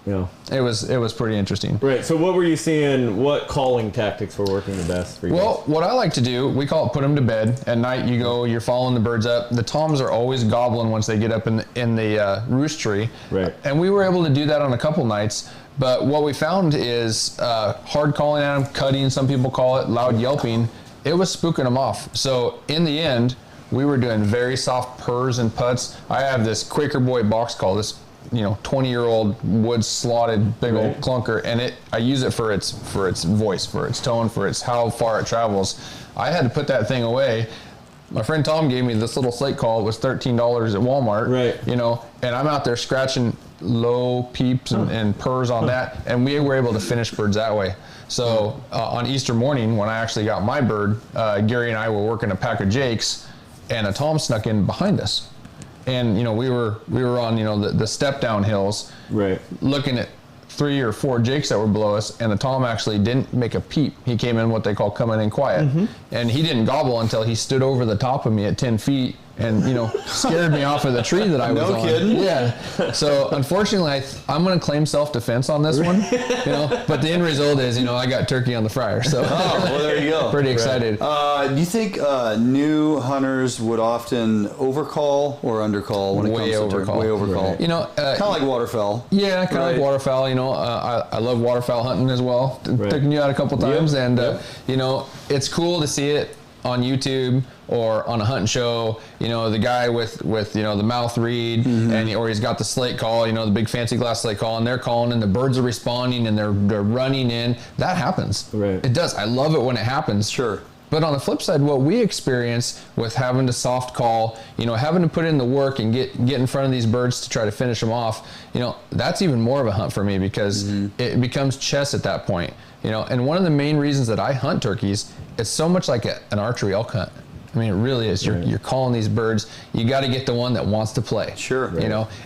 it was pretty interesting. Right. So what were you seeing? What calling tactics were working the best for you? Well, what I like to do, we call it put them to bed. At night, you're following the birds up. The toms are always gobbling once they get up in the roost tree. Right. And we were able to do that on a couple nights. But what we found is hard calling at them, cutting, some people call it, loud yelping. It was spooking them off. So in the end, we were doing very soft purrs and putts. I have this Quaker Boy box call, this 20-year-old wood slotted big old clunker, and I use it for its voice, for its tone, for its how far it travels. I had to put that thing away. My friend Tom gave me this little slate call. It was $13 at Walmart. Right. And I'm out there scratching low peeps and purrs on that, and we were able to finish birds that way. So on Easter morning, when I actually got my bird, Gary and I were working a pack of jakes, and a tom snuck in behind us. And we were on the step down hills, right, looking at 3 or 4 jakes that were below us, and the tom actually didn't make a peep. He came in what they call coming in quiet, and he didn't gobble until he stood over the top of me at 10 feet and scared me off of the tree that I was on. No kidding. Yeah. So unfortunately, I'm going to claim self-defense on this one. But the end result is I got turkey on the fryer. So well, there you go. Pretty excited. Do you think new hunters would often overcall or undercall when it comes to turkey? Way overcall. Kind of like waterfowl. Yeah, kind of like waterfowl. I love waterfowl hunting as well. Taking you out a couple times, and it's cool to see it on YouTube or on a hunting show, the guy with the mouth reed, or he's got the slate call, the big fancy glass slate call, and they're calling, and the birds are responding, and they're running in. That happens. Right. It does. I love it when it happens. Sure. But on the flip side, what we experience with having to soft call, having to put in the work and get in front of these birds to try to finish them off, that's even more of a hunt for me, because it becomes chess at that point. And one of the main reasons that I hunt turkeys, it's so much like an archery elk hunt. I mean, it really is. You're calling these birds. You got to get the one that wants to play. Sure.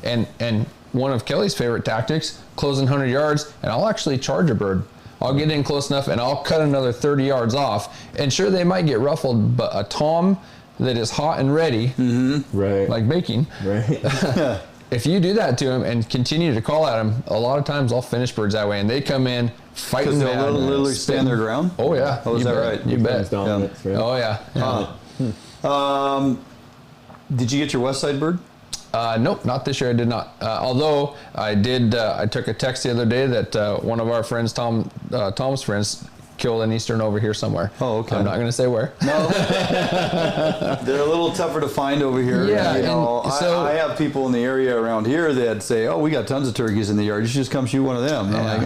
And one of Kelly's favorite tactics, closing 100 yards, and I'll actually charge a bird. I'll get in close enough, and I'll cut another 30 yards off. And sure, they might get ruffled, but a tom that is hot and ready, like baking, if you do that to him and continue to call at him, a lot of times I'll finish birds that way, and they come in fighting. Because they'll literally stand their ground? Oh, yeah. Oh, is that right? You bet. Yeah. Oh, yeah. Did you get your west side bird? Nope, not this year. I did not. Although I did, I took a text the other day that one of our friends, Tom's friends, killed an eastern over here somewhere. Oh, okay. I'm not going to say where. No. They're a little tougher to find over here. Yeah. I have people in the area around here that say, "Oh, we got tons of turkeys in the yard. You should just come shoot one of them." And I'm like,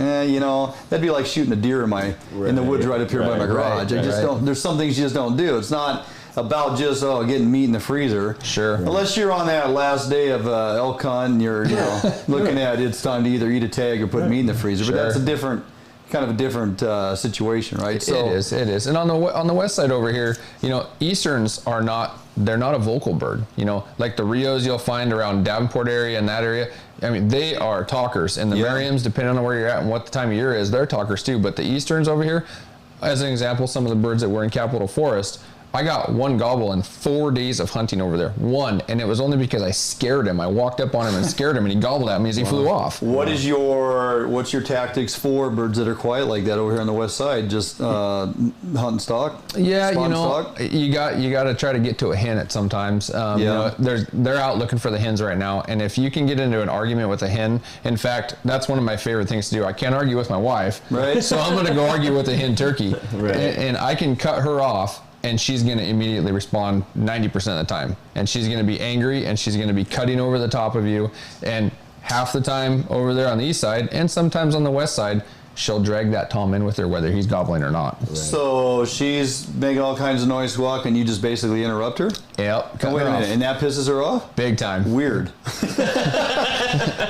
that'd be like shooting a deer in the woods right up here by my garage. I just don't. There's some things you just don't do. It's not about just getting meat in the freezer. Sure. Unless you're on that last day of elk hunt and you're looking at it's time to either eat a tag or put meat in the freezer. But that's a different situation, right? So it is. And on the west side over here, easterns are not. They're not a vocal bird. Like the Rios you'll find around Davenport area and that area. I mean, they are talkers, and the Merriams, depending on where you're at and what the time of year is, they're talkers too. But the easterns over here, as an example, some of the birds that were in Capitol Forest, I got one gobble in 4 days of hunting over there. One, and it was only because I scared him. I walked up on him and scared him, and he gobbled at me as he flew off. What's your tactics for birds that are quiet like that over here on the west side? Just hunt and stalk? Yeah, stalk? you got to try to get to a hen at sometimes. They're out looking for the hens right now, and if you can get into an argument with a hen, in fact, that's one of my favorite things to do. I can't argue with my wife, right? So I'm going to go argue with a hen turkey, right. and I can cut her off. And she's going to immediately respond 90% of the time. And she's going to be angry, and she's going to be cutting over the top of you. And half the time over there on the east side, and sometimes on the west side, she'll drag that tom in with her, whether he's gobbling or not. Right. So she's making all kinds of noise, squawk, and you just basically interrupt her? Yep. Wait a minute, and that pisses her off? Big time. Weird.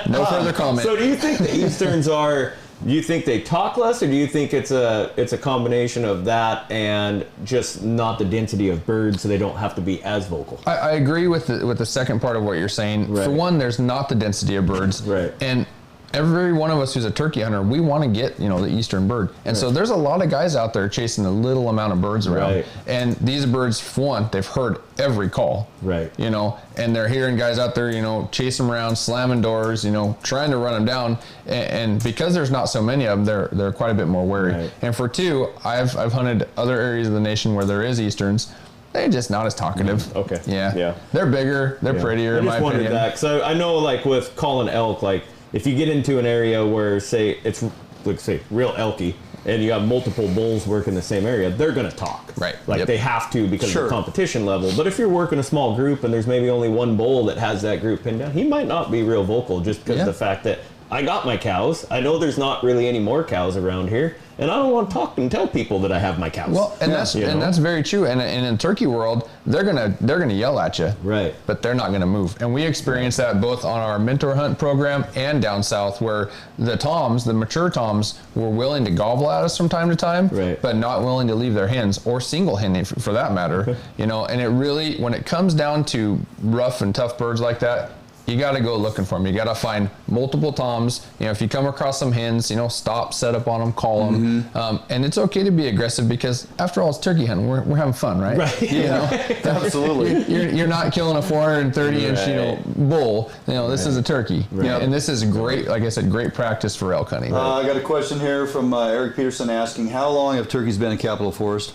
No further comment. So do you think the easterns are... Do you think they talk less, or do you think it's a combination of that and just not the density of birds, so they don't have to be as vocal? I agree with the second part of what you're saying. Right. For one, there's not the density of birds. Right. And every one of us who's a turkey hunter, we want to get the eastern bird. And so there's a lot of guys out there chasing a little amount of birds around. Right. And these birds, for one, they've heard every call. Right. And they're hearing guys out there, chasing them around, slamming doors, trying to run them down. And because there's not so many of them, they're quite a bit more wary. Right. And for two, I've hunted other areas of the nation where there is easterns. They're just not as talkative. Okay. Yeah. They're bigger. They're prettier, in my opinion. I just wondered that. So I know, like, with calling elk, like, if you get into an area where, say, it's like say, real elky, and you have multiple bulls work in the same area, they're going to talk. Right. Like they have to because Sure. of the competition level. But if you're working a small group and there's maybe only one bull that has that group pinned down, he might not be real vocal just because of the fact that I got my cows. I know there's not really any more cows around here, and I don't want to talk and tell people that I have my cows. Well, and that's very true. And in the turkey world, they're gonna yell at you, right? But they're not gonna move. And we experienced that both on our mentor hunt program and down south, where the mature toms, were willing to gobble at us from time to time, right? But not willing to leave their hens or single hen for that matter. Okay. You know, and it really, when it comes down to rough and tough birds like that, you got to go looking for them. You got to find multiple toms. You know, if you come across some hens, you know, stop, set up on them, call them. And it's okay to be aggressive because, after all, it's turkey hunting. We're having fun, right? Right. You know, Absolutely. You're not killing a 430-inch, you know, bull. You know, this is a turkey. Right. And this is great, like I said, great practice for elk hunting. I got a question here from Eric Peterson asking, how long have turkeys been in Capitol Forest?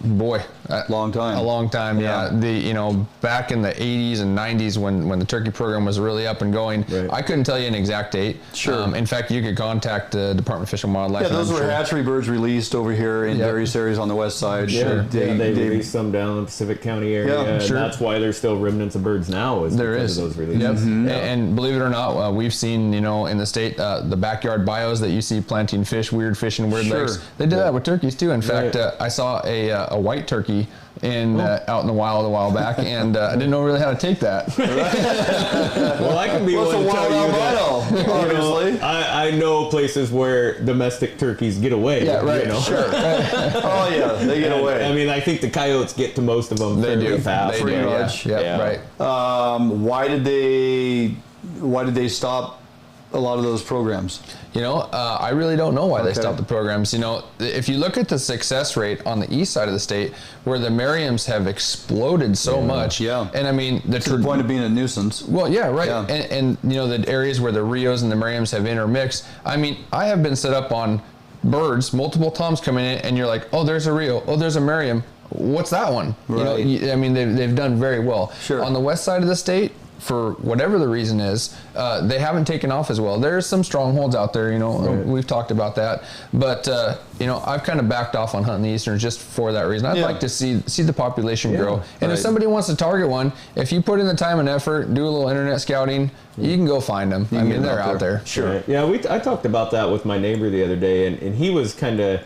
Boy, long time. A long time, yeah. Back in the 80s and 90s when the turkey program was really up and going, I couldn't tell you an exact date. Sure. In fact, you could contact the Department of Fish and Wildlife. Yeah, those were hatchery birds released over here in various areas on the west side. Yeah, they released some down in the Pacific County area, and that's why there's still remnants of birds now. There is those releases. And believe it or not, we've seen, you know, in the state, the backyard bios that you see planting fish, weird fish in weird lakes. They did that with turkeys too. In fact, I saw a white turkey out in the wild a while back, and I didn't know really how to take that. Well, I can be one to tell you that, obviously. I know places where domestic turkeys get away. Yeah, right. You know? Sure. Oh yeah, they get away. I mean, I think the coyotes get to most of them fairly fast. Pretty much. Yeah, right. Why did they stop a lot of those programs? You know, I really don't know why they stopped the programs. You know, if you look at the success rate on the east side of the state, where the Merriams have exploded so much. Yeah. And I mean, to the point of being a nuisance. Well, yeah, right. Yeah. And you know, the areas where the Rios and the Merriams have intermixed. I mean, I have been set up on birds, multiple toms coming in, and you're like, oh, there's a Rio, oh, there's a Merriam. What's that one? Right. You know, I mean, they've done very well. Sure. On the west side of the state, for whatever the reason is, they haven't taken off as well. There's some strongholds out there, you know, we've talked about that. But, you know, I've kind of backed off on hunting the Easterns just for that reason. I'd like to see the population grow. And if somebody wants to target one, if you put in the time and effort, do a little internet scouting, you can go find them. I mean, they're out there. Sure. Right. Yeah, I talked about that with my neighbor the other day, and he was kind of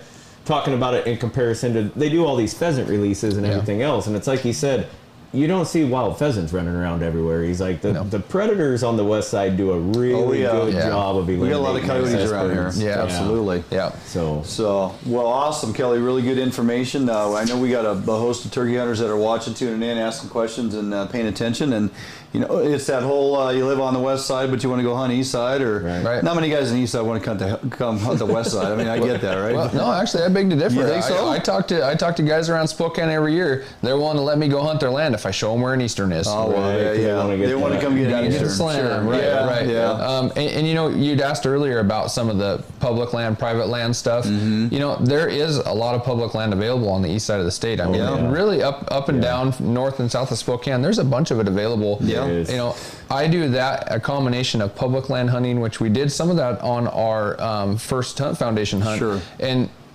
talking about it in comparison to, they do all these pheasant releases and everything else. And it's like he said, you don't see wild pheasants running around everywhere. He's like, the predators on the west side do a really good job of eliminating. We got a lot of coyotes around here. Yeah, absolutely. Yeah. So well, awesome, Kelly. Really good information. I know we got a host of turkey hunters that are watching, tuning in, asking questions, and paying attention. And you know, it's that whole you live on the west side, but you want to go hunt east side, or not many guys in the east side want to come hunt the west side. I mean, I get that, right? Well, no, actually, I beg to differ. You think so? I talk to guys around Spokane every year. They're willing to let me go hunt their land if I show them where an eastern is. Oh, well, they want to come get an eastern. Slam. Sure. Right. And you know, you'd asked earlier about some of the public land, private land stuff. You know, there is a lot of public land available on the east side of the state. I mean, really up and down north and south of Spokane, there's a bunch of it available. Yeah. You know, I do that, a combination of public land hunting, which we did some of that on our first Hunt Foundation hunt. Sure.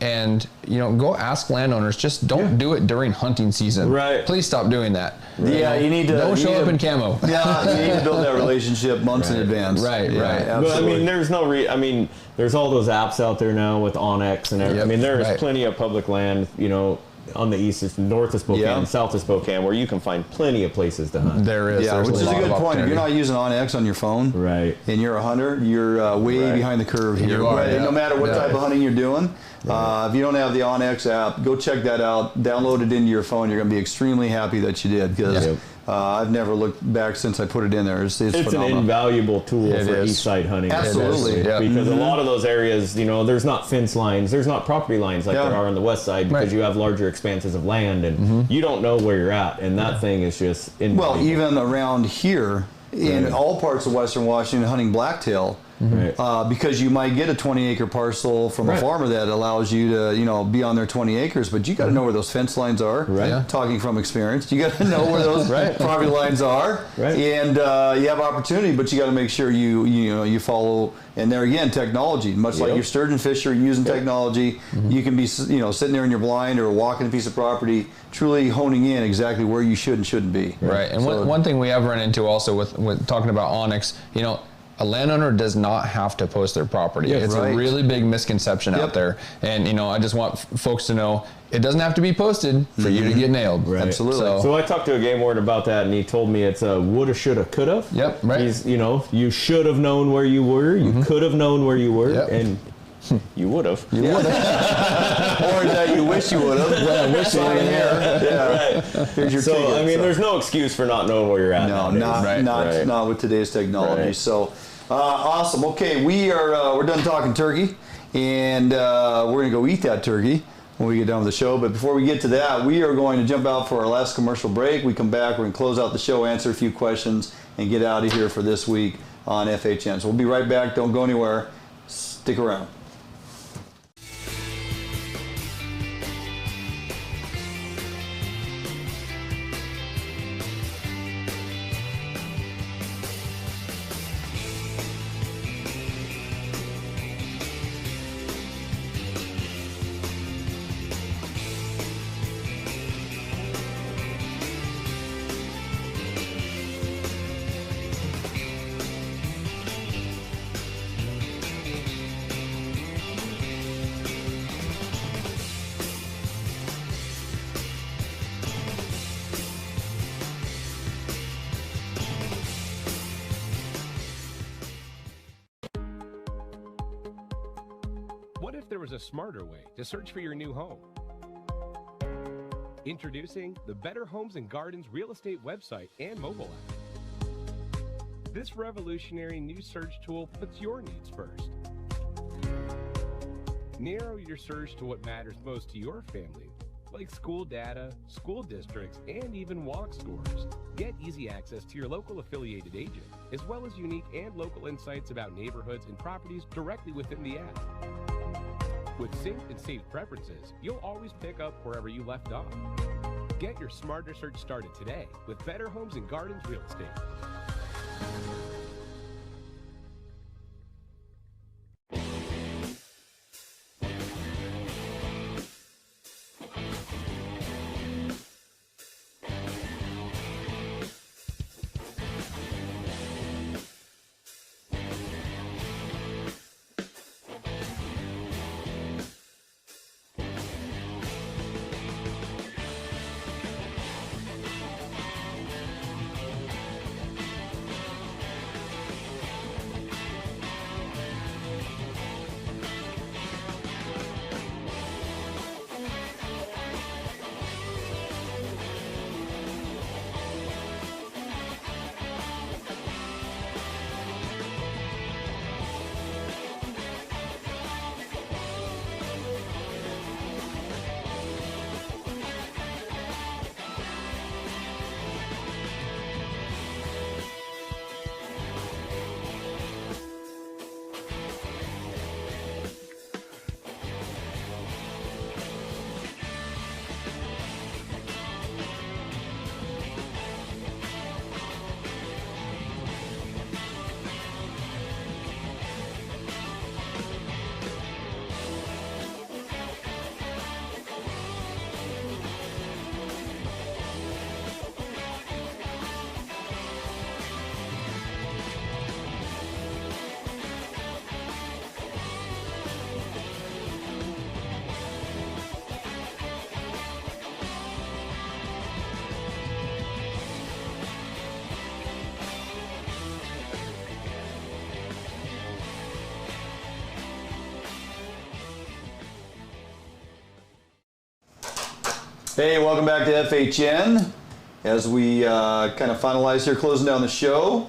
And you know, go ask landowners, just don't do it during hunting season. Right. Please stop doing that. Yeah, you need to don't show up in camo. Yeah, you need to build that relationship months in advance. Right. Absolutely. But I mean, there's all those apps out there now with Onyx and everything. I mean, there's plenty of public land, you know, on the east, north of Spokane, south of Spokane, where you can find plenty of places to hunt. There is. Yeah, which is a good point. If you're not using Onyx on your phone, and you're a hunter, you're way behind the curve here. No matter what type of hunting you're doing, if you don't have the Onyx app, go check that out. Download it into your phone. You're going to be extremely happy that you did, because I've never looked back since I put it in there. It's an invaluable tool for east side hunting. Absolutely. Because a lot of those areas, you know, there's not fence lines, there's not property lines like there are on the west side, because you have larger expanses of land, and you don't know where you're at, and that thing is just invaluable. Well, even around here, in all parts of western Washington, hunting blacktail, because you might get a 20-acre parcel from a farmer that allows you to, be on their 20 acres, but you got to know where those fence lines are. Right. Yeah. Talking from experience, you got to know where those property lines are, and you have opportunity, but you got to make sure you follow. And there again, technology, much like your sturgeon fisher using technology, you can be sitting there in your blind or walking a piece of property, truly honing in exactly where you should and shouldn't be. Right. And one thing we have run into also with talking about onyx, a landowner does not have to post their property. It's a really big misconception out there. And, I just want folks to know it doesn't have to be posted for you to get nailed. Right. Absolutely. So I talked to a game warden about that, and he told me it's a woulda, shoulda, coulda. Yep, right. He's, you should have known where you were, you could have known where you were, and you would have. You would have. Or that you wish you would have. Well, I wish you would have. Yeah. Here's your ticket. There's no excuse for not knowing where you're at. No, not with today's technology. Right. So, awesome. Okay, we're done talking turkey, and we're gonna go eat that turkey when we get done with the show. But before we get to that, we are going to jump out for our last commercial break. We come back, we're gonna close out the show, answer a few questions, and get out of here for this week on FHN. So we'll be right back. Don't go anywhere. Stick around. What if there was a smarter way to search for your new home? Introducing the Better Homes and Gardens real estate website and mobile app. This revolutionary new search tool puts your needs first. Narrow your search to what matters most to your family, like school data, school districts, and even walk scores. Get easy access to your local affiliated agent, as well as unique and local insights about neighborhoods and properties directly within the app. With synced and saved preferences, you'll always pick up wherever you left off. Get your smarter search started today with Better Homes and Gardens Real Estate. Hey, welcome back to FHN. As we kind of finalize here, closing down the show.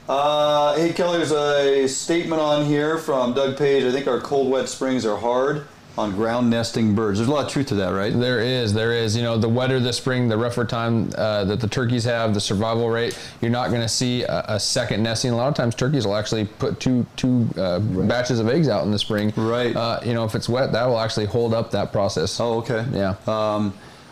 Hey, Kelly, there's a statement on here from Doug Page. I think our cold, wet springs are hard. on ground nesting birds. There's a lot of truth to that, right? There is. The wetter the spring, the rougher time that the turkeys have, the survival rate, you're not going to see a second nesting. A lot of times turkeys will actually put two batches of eggs out in the spring. Right. If it's wet, that will actually hold up that process. Oh, okay. Yeah.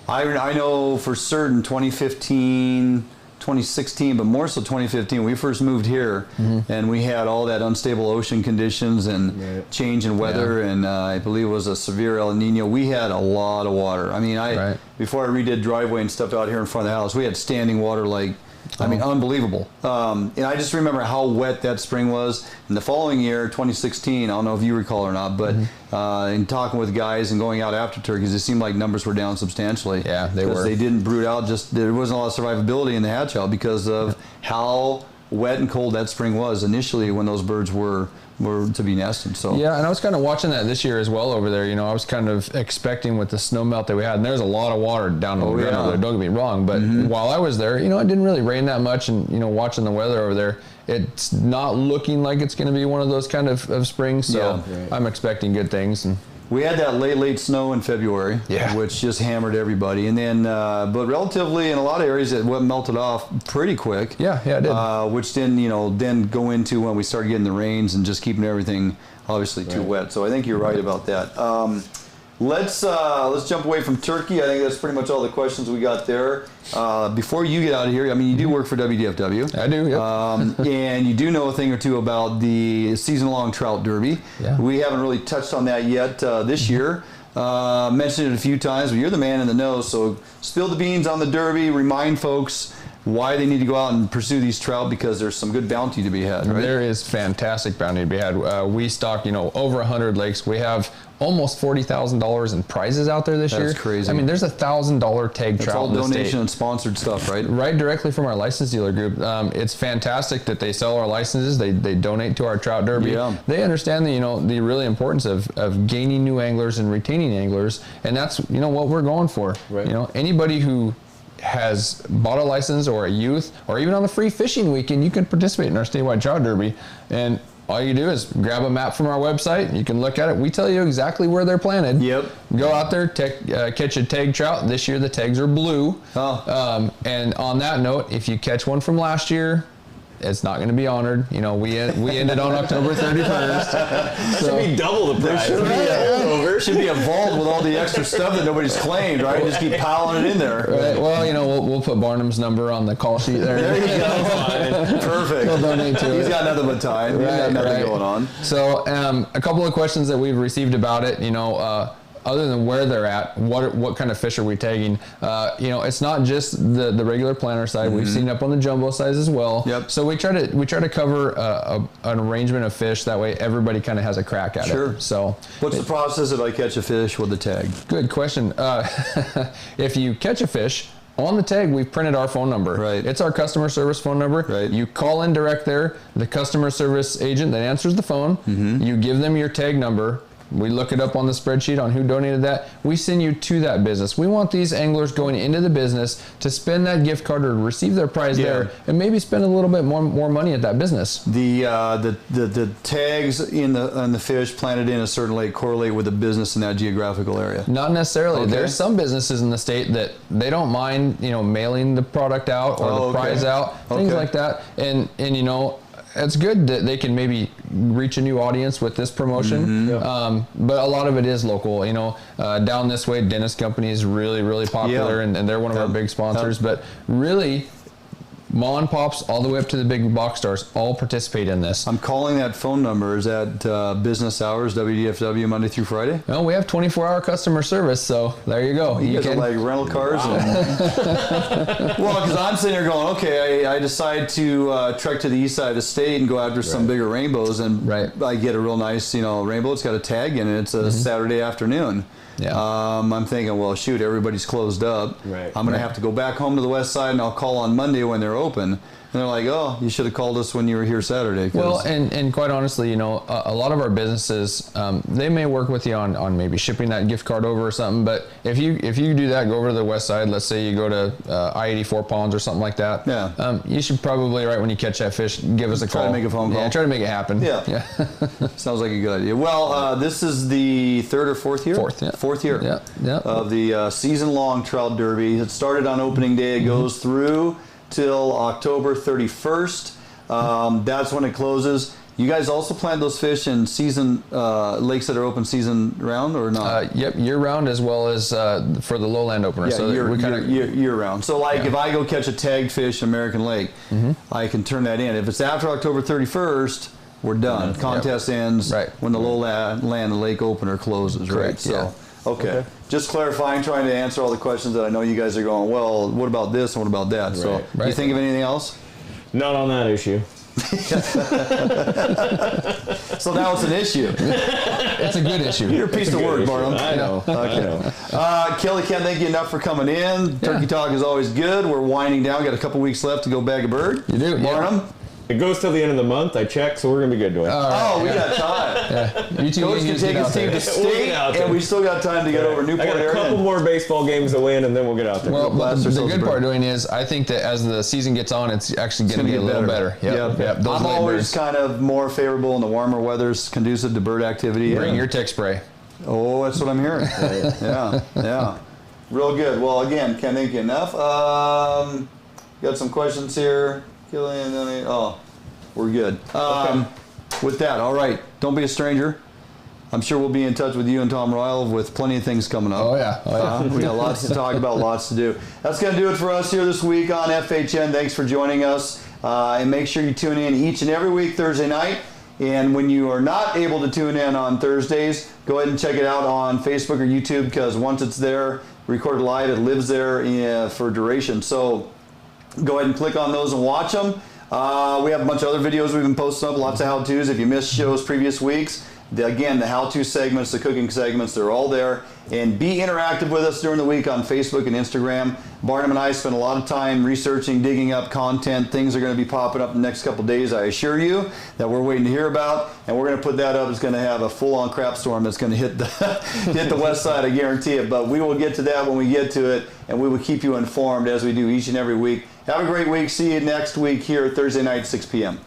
I know for certain 2015, 2016, but more so 2015, we first moved here, and we had all that unstable ocean conditions and change in weather, and I believe it was a severe El Nino. We had a lot of water. I mean, before I redid driveway and stuff out here in front of the house, we had standing water like, I mean, unbelievable. And I just remember how wet that spring was. And the following year, 2016, I don't know if you recall or not, but in talking with guys and going out after turkeys, it seemed like numbers were down substantially. Yeah, they were. Because they didn't brood out. There wasn't a lot of survivability in the hatch out because of how wet and cold that spring was initially when those birds were to be nested. So yeah, and I was kind of watching that this year as well over there. I was kind of expecting with the snow melt that we had, and there's a lot of water down on the ground over there, don't get me wrong, but while I was there, it didn't really rain that much, and watching the weather over there, it's not looking like it's going to be one of those kind of springs, so I'm expecting good things. And we had that late snow in February, which just hammered everybody. And then, but relatively in a lot of areas, it melted off pretty quick. Yeah, it did. Which then, then go into when we started getting the rains and just keeping everything obviously too wet. So I think you're right about that. Let's jump away from turkey. I think that's pretty much all the questions we got there. Before you get out of here, I mean, you do work for WDFW. I do, yep. And you do know a thing or two about the season-long trout derby. Yeah. We haven't really touched on that yet this year. Mentioned it a few times, but you're the man in the know, so spill the beans on the derby, remind folks why they need to go out and pursue these trout, because there's some good bounty to be had, right? There is fantastic bounty to be had. We stock, over 100 lakes. We have almost $40,000 in prizes out there this year. That's crazy. I mean, there's $1,000 tag trout all in the donation state. and sponsored stuff, right? Right directly from our license dealer group. It's fantastic that they sell our licenses. They donate to our trout derby. Yeah. They understand the really importance of gaining new anglers and retaining anglers, and that's what we're going for. Right. Anybody who has bought a license or a youth or even on the free fishing weekend, you can participate in our statewide trout derby. And all you do is grab a map from our website. You can look at it. We tell you exactly where they're planted. Yep. Go out there, catch a tag trout. This year the tags are blue. And on that note, if you catch one from last year, it's not going to be honored. We ended on October 31st. So should be double the price. Should be a vault with all the extra stuff that nobody's claimed, right? Just keep piling it in there. Right. Well, we'll put Barnum's number on the call sheet there. There you go. Perfect. He'll donate to it. He's got nothing but time. He's got nothing going on. So a couple of questions that we've received about it. Other than where they're at, what kind of fish are we tagging? It's not just the regular planter side. We've seen it up on the jumbo size as well. Yep. So we try to cover an arrangement of fish. That way everybody kind of has a crack at it. So what's the process if I catch a fish with a tag? Good question. If you catch a fish, on the tag, we've printed our phone number. Right. It's our customer service phone number. Right. You call in direct there. The customer service agent that answers the phone, you give them your tag number. We look it up on the spreadsheet on who donated that. We send you to that business. We want these anglers going into the business to spend that gift card or receive their prize there, and maybe spend a little bit more money at that business. The tags in the fish planted in a certain lake correlate with the business in that geographical area. Not necessarily. Okay. There's some businesses in the state that they don't mind mailing the product out or the prize out, things like that, and it's good that they can maybe reach a new audience with this promotion, but a lot of it is local. Down this way, Dentist Company is really, really popular, and they're one of our big sponsors. But really, mom and pops all the way up to the big box stars all participate in this. I'm calling that phone number. Is that business hours, WDFW, Monday through Friday? No, we have 24-hour customer service, so there you go. You guys are like rental cars. Well, because I'm sitting here going, okay, I decide to trek to the east side of the state and go after some bigger rainbows, and I get a real nice, rainbow. It's got a tag in it. It's a Saturday afternoon. Yeah. I'm thinking, well, shoot, everybody's closed up. Right. I'm going to have to go back home to the west side, and I'll call on Monday when they're open. they're like, oh, you should have called us when you were here Saturday. Well, and quite honestly, you know, a lot of our businesses, they may work with you on maybe shipping that gift card over or something. But if you do that, go over to the west side. Let's say you go to I-84 Ponds or something like that. Yeah. You should probably, right when you catch that fish, give us a call. Try to make a phone call. Yeah, try to make it happen. Yeah. Sounds like a good idea. Well, this is the third or fourth year? Fourth year of the season-long Trout Derby. It started on opening day. It goes through till October 31st. That's when it closes. You guys also plant those fish in season lakes that are open season round or not? Yep, year round as well as for the lowland opener. Yeah, so year round. So like if I go catch a tagged fish in American Lake, I can turn that in. If it's after October 31st, we're done. Contest ends when the lowland lake opener closes. Correct, right? So okay. Just clarifying, trying to answer all the questions that I know you guys are going, well, what about this and what about that? So do you think of anything else? Not on that issue. So now it's an issue. It's a good issue. You're a piece of work, Barnum. I know. Okay. Kelly, can't thank you enough for coming in. Turkey Talk is always good. We're winding down. Got a couple weeks left to go bag a bird. You do, Barnum? It goes till the end of the month. I checked, so we're going to be good, Duane. We got time. You two Coach can take his team to state, and we still got time to get over Newport I got a couple more baseball games to win, and then we'll get out there. Well, but the good part, Duane, is I think that as the season gets on, it's actually going to get a little better. Yep. I'm always kind of more favorable in the warmer weather's conducive to bird activity. Bring your tick spray. Oh, that's what I'm hearing. Yeah. Real good. Well, again, can't thank you enough. Got some questions here. Killian, we're good. With that, all right. Don't be a stranger. I'm sure we'll be in touch with you and Tom Royal with plenty of things coming up. Oh yeah. We got lots to talk about, lots to do. That's going to do it for us here this week on FHN. Thanks for joining us. And make sure you tune in each and every week Thursday night. And when you are not able to tune in on Thursdays, go ahead and check it out on Facebook or YouTube, because once it's there, recorded live, it lives there for duration. So go ahead and click on those and watch them. We have a bunch of other videos we've been posting up, lots of how-tos. If you missed shows previous weeks, again, the how-to segments, the cooking segments, they're all there. And be interactive with us during the week on Facebook and Instagram. Barnum and I spend a lot of time researching, digging up content. Things are going to be popping up in the next couple of days, I assure you, that we're waiting to hear about. And we're going to put that up. It's going to have a full-on crap storm that's going to hit the west side, I guarantee it. But we will get to that when we get to it, and we will keep you informed as we do each and every week. Have a great week. See you next week here Thursday night, 6 p.m.